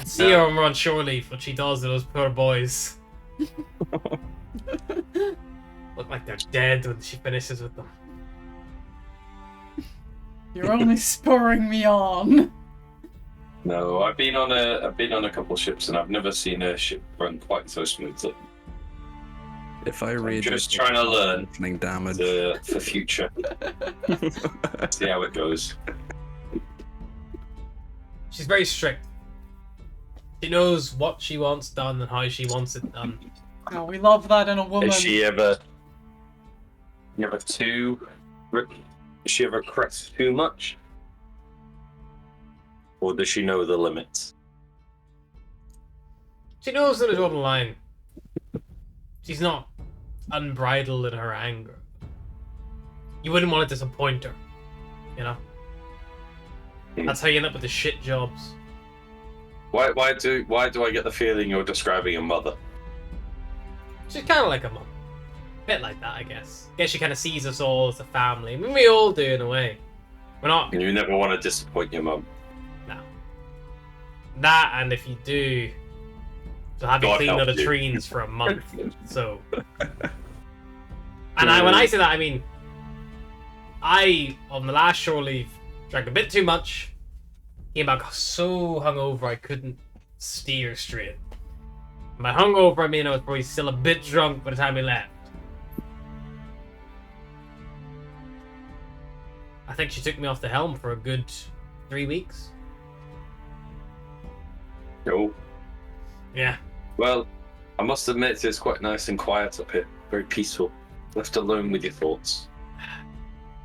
See her when we're on shore leave, what she does to those poor boys. Look like they're dead when she finishes with them. You're only spurring me on. no, I've been on a couple ships and I've never seen a ship run quite so smoothly. If I read just trying to learn damage. for future. See how it goes. She's very strict. She knows what she wants done and how she wants it done. Oh, we love that in a woman. Is she ever crest too much? Or does she know the limits? She knows when to draw the line. She's not unbridled in her anger. You wouldn't want to disappoint her, That's how you end up with the shit jobs. Why do I get the feeling you're describing a mother? She's kind of like a mum. Bit like that, I guess. She kind of sees us all as a family. I mean, we all do in a way. We're not. And you never want to disappoint your mum. No. That, and if you do, she'll have you God clean help the you. latrines for a month. So. And when I say that, I mean, on the last shore leave, drank a bit too much. Came back so hungover I couldn't steer straight. By hungover, I mean I was probably still a bit drunk by the time we left. I think she took me off the helm for a good 3 weeks. No. Yeah. Well, I must admit it's quite nice and quiet up here. Very peaceful. Left alone with your thoughts.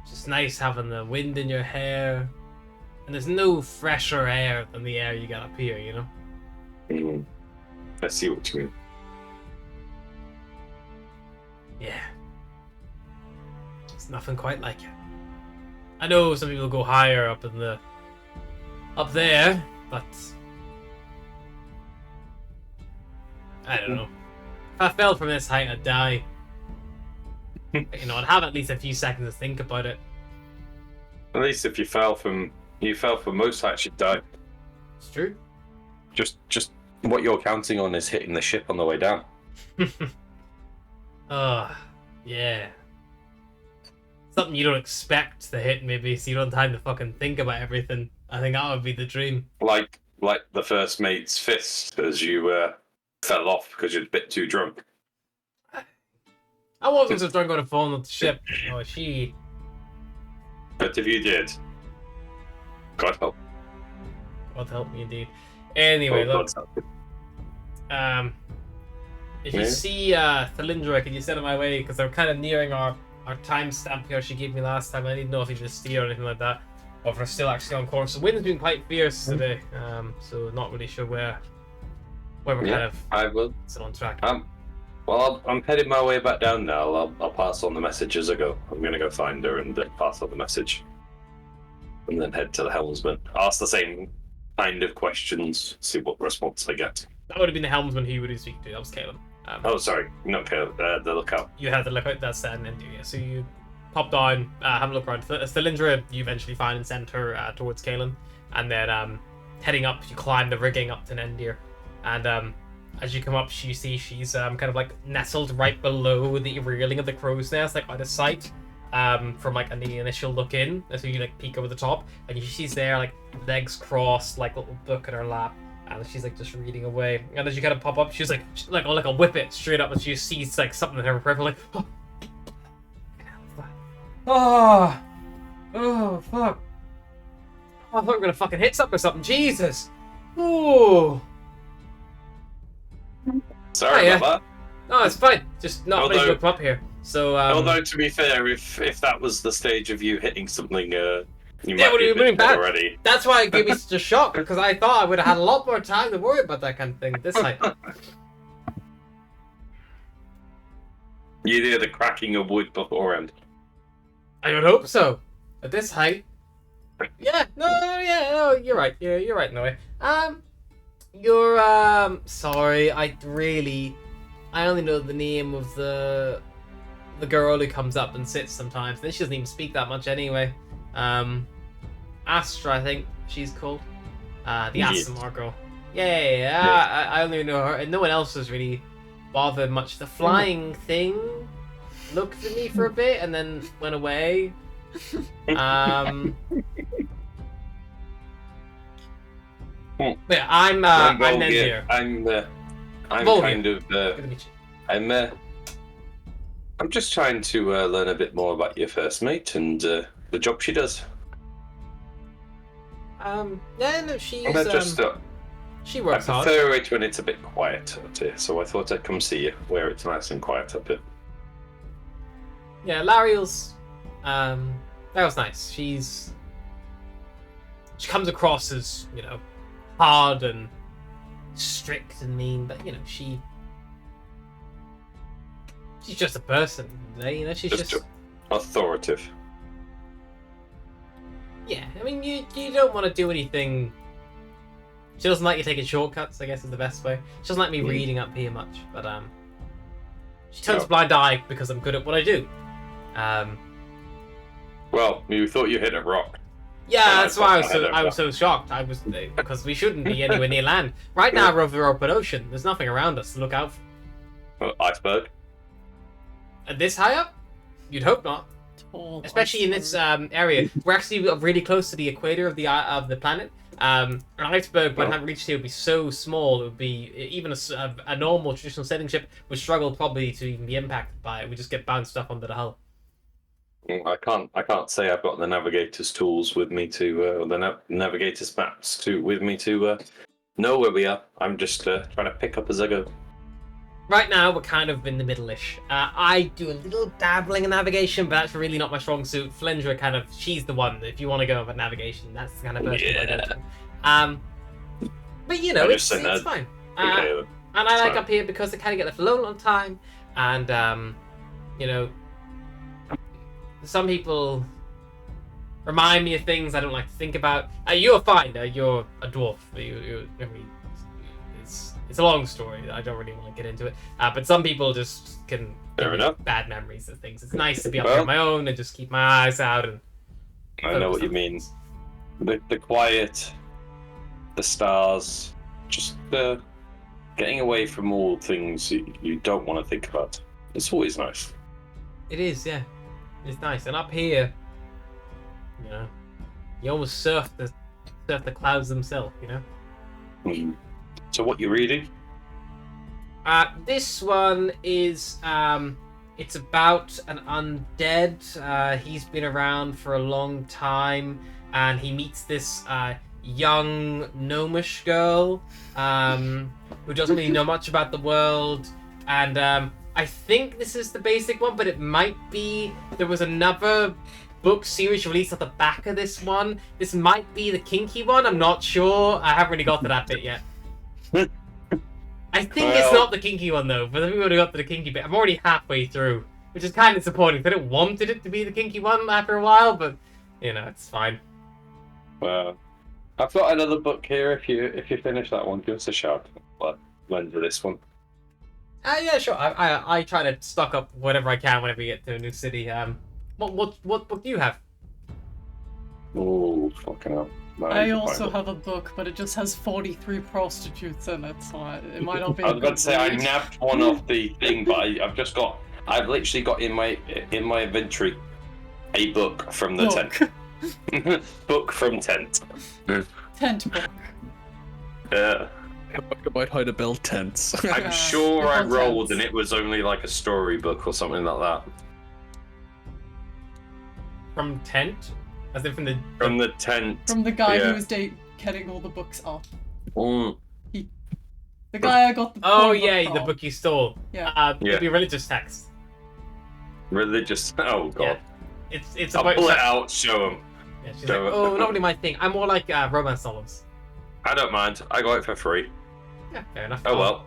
It's just nice having the wind in your hair. And there's no fresher air than the air you get up here, I see what you mean. Yeah. There's nothing quite like it. I know some people go higher up there, but I don't know. If I fell from this height, I'd die. I'd have at least a few seconds to think about it. At least if you fell from most heights, you'd die. It's true. Just what you're counting on is hitting the ship on the way down. Yeah. Something you don't expect to hit, maybe, so you don't have time to fucking think about everything. I think that would be the dream. Like the first mate's fist as you fell off because you're a bit too drunk. I wasn't just drunk on the phone with the ship. Oh, she. But if you did, God help. God help me, indeed. Anyway, Oh, look. God help. If you see Thalindra, can you send it my way? Because they're kind of nearing our timestamp here she gave me last time. I need to know if you just steer or anything like that, or if we're still actually on course. The wind's been quite fierce today, so not really sure where we're kind of I will. still on track. Well, I'm heading my way back down now. I'll pass on the message as I go. I'm going to go find her and then pass on the message. And then head to the helmsman. Ask the same kind of questions, see what response I get. That would have been the helmsman he would have speaking to. That was Caleb. Oh, sorry. Not Caleb, the lookout. You had the lookout, that's an Endir, yeah. So you pop down, have a look around. Cylindra, you eventually find and send her towards Kalen. And then heading up, you climb the rigging up to Nendir. And as you come up, you see she's kind of like nestled right below the railing of the crow's nest, like out of sight. From like the initial look in, so you like peek over the top, and she's there, like legs crossed, like little book in her lap, and she's like just reading away. And as you kind of pop up, she's like a whip it straight up, and she sees like something in her peripheral, like, oh, fuck. I thought we were gonna fucking hit something or something. Jesus. Oh. Sorry about that. No, it's fine. Just not many people come up here. So, although to be fair, if that was the stage of you hitting something, you yeah, might be a bit bad already. That's why it gave me such a shock, because I thought I would have had a lot more time to worry about that kind of thing at this height. You'd hear the cracking of wood beforehand. I would hope so. At this height. Yeah, no, you're right. You're right in a way. Sorry, I only know the name of the girl who comes up and sits sometimes. Then she doesn't even speak that much anyway. Astra, I think she's called. The Asimar girl. Yeah. I only know her, and no one else has really bothered much. The flying thing looked at me for a bit and then went away. Yeah, I'm Nendir. I'm Volgir. kind of Good to meet you. I'm just trying to learn a bit more about your first mate and the job she does. Yeah, no, she's she I works hard. prefer it when it's a bit quiet out here, so I thought I'd come see you where it's nice and quiet up here. Yeah, Lariel's nice. She comes across as, hard and strict and mean, but she's just a person. She's just authoritative. Yeah, I mean, you don't want to do anything. She doesn't like you taking shortcuts, I guess is the best way. She doesn't like me reading up here much, but she turns a blind eye because I'm good at what I do. Well, you thought you hit a rock. Yeah, that's why I was so shocked. Because we shouldn't be anywhere near land. Right now we're over the open ocean. There's nothing around us to look out for. Iceberg? And this high up? You'd hope not. Especially in this area. We're actually really close to the equator of the planet. An iceberg, when it reached here, would be so small, it would be even a normal traditional sailing ship would struggle probably to even be impacted by it. We just get bounced up under the hull. I can't say I've got the navigator's tools with me to navigator's maps with me to know where we are. I'm just trying to pick up as I go. Right now, we're kind of in the middle-ish. I do a little dabbling in navigation, but that's really not my strong suit. Flindra she's the one. If you want to go about navigation, that's the kind of person I go to. But it's fine. And I like up here because I kind of get left alone all the time. And, some people remind me of things I don't like to think about. You're fine. You're a dwarf. It's a long story. I don't really want to get into it. But some people just can have bad memories of things. It's nice to be up here on my own and just keep my eyes out. And I know what you mean. The quiet, the stars, just getting away from all things you don't want to think about. It's always nice. It is, yeah. It's nice. And up here, you almost surf the clouds themselves, So what you reading? This one is it's about an undead. He's been around for a long time, and he meets this young gnomish girl who doesn't really know much about the world. And I think this is the basic one, but it might be there was another book series released at the back of this one. This might be the kinky one. I'm not sure. I haven't really got to that bit yet. I think it's not the kinky one though. For the people who got to the kinky bit, I'm already halfway through, which is kind of disappointing. I didn't wanted it to be the kinky one after a while, but you know, it's fine. Well, I've got another book here. If you finish that one, give us a shout. Well, lend to this one. Yeah, sure. I try to stock up whatever I can whenever we get to a new city. What book do you have? Oh, fucking hell. No, I also have a book, but it just has 43 prostitutes in it, so it might not be. I was about to say I nabbed one off the thing, but I've literally got in my inventory a book from the tent. Book from tent. Tent book. Yeah. Talk about how to build tents. I'm sure I build rolled tents. and it was only like a storybook or something like that. From tent? As if from the tent. From the guy Yeah. who was getting all the books off. Mm. The guy I got the Oh poor yeah, book the from. book you stole. Yeah. It'd be religious text. Religious. Oh god. Yeah. It's I'll about. pull it out. Show him. Yeah, she's Show like, it. oh, not really my thing. I'm more like romance novels. I don't mind. I got it for free. Yeah, fair enough. Oh well.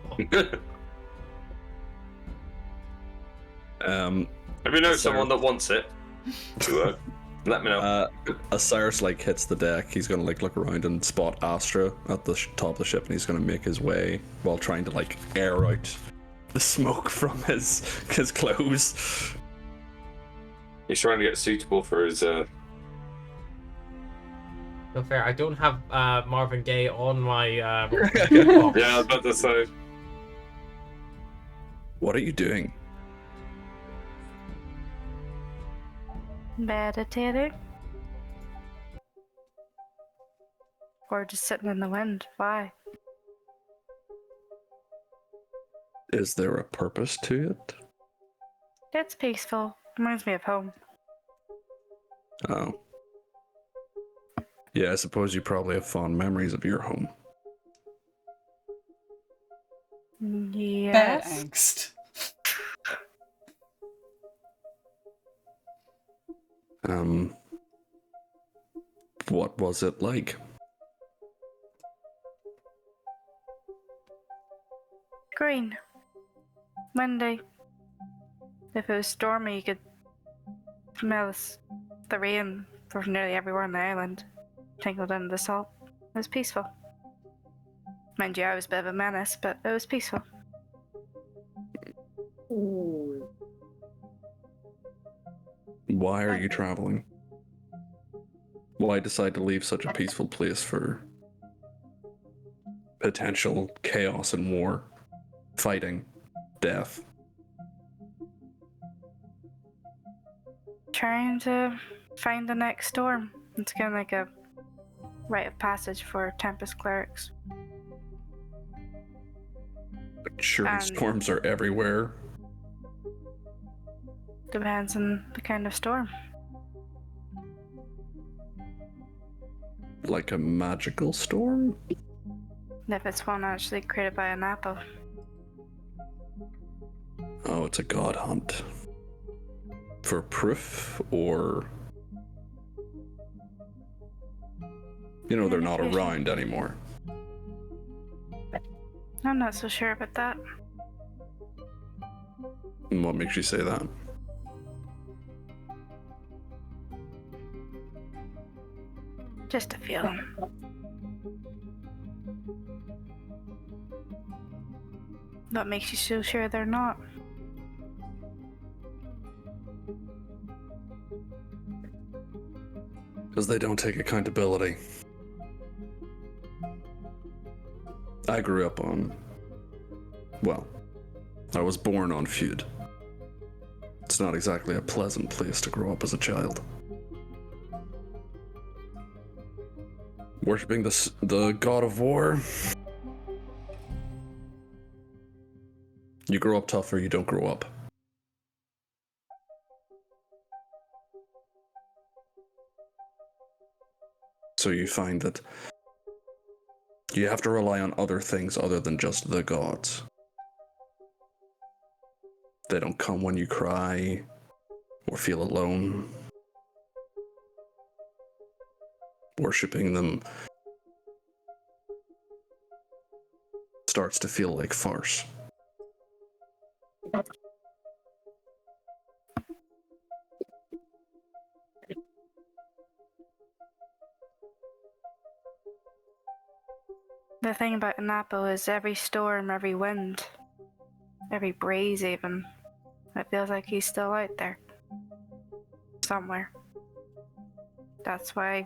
If you know someone that wants it, let me know. As Cyrus hits the deck, he's gonna look around and spot Astra at the top of the ship, and he's gonna make his way while trying to air out the smoke from his clothes. He's trying to get suitable for his. No fair. I don't have Marvin Gaye on my. Yeah, I was about to say. What are you doing? Meditating? Or just sitting in the wind? Why? Is there a purpose to it? It's peaceful. Reminds me of home. Oh. Yeah, I suppose you probably have fond memories of your home. Bad Yes. angst. What was it like? Green. Windy. If it was stormy, you could smell the rain from nearly everywhere on the island, tangled into the salt. It was peaceful. Mind you, I was a bit of a menace, but it was peaceful. Why are you traveling? Why decide to leave such a peaceful place for potential chaos and war, fighting, death? Trying to find the next storm. It's kind of like a rite of passage for Tempest clerics. Surely And- storms are everywhere. Depends on the kind of storm. Like a magical storm? If it's one actually created by an apple. Oh, it's a god hunt. For proof, or... You know, they're not around anymore. I'm not so sure about that. And what makes you say that? Just a feeling. What makes you so sure they're not? Because they don't take accountability. I grew up on... Well, I was born on feud. It's not exactly a pleasant place to grow up as a child. Worshipping the god of war. You grow up tough or you don't grow up. So you find that you have to rely on other things other than just the gods. They don't come when you cry or feel alone. Worshipping them, starts to feel like farce. The thing about Napo is every storm, every wind, every breeze even, it feels like he's still out there. Somewhere. That's why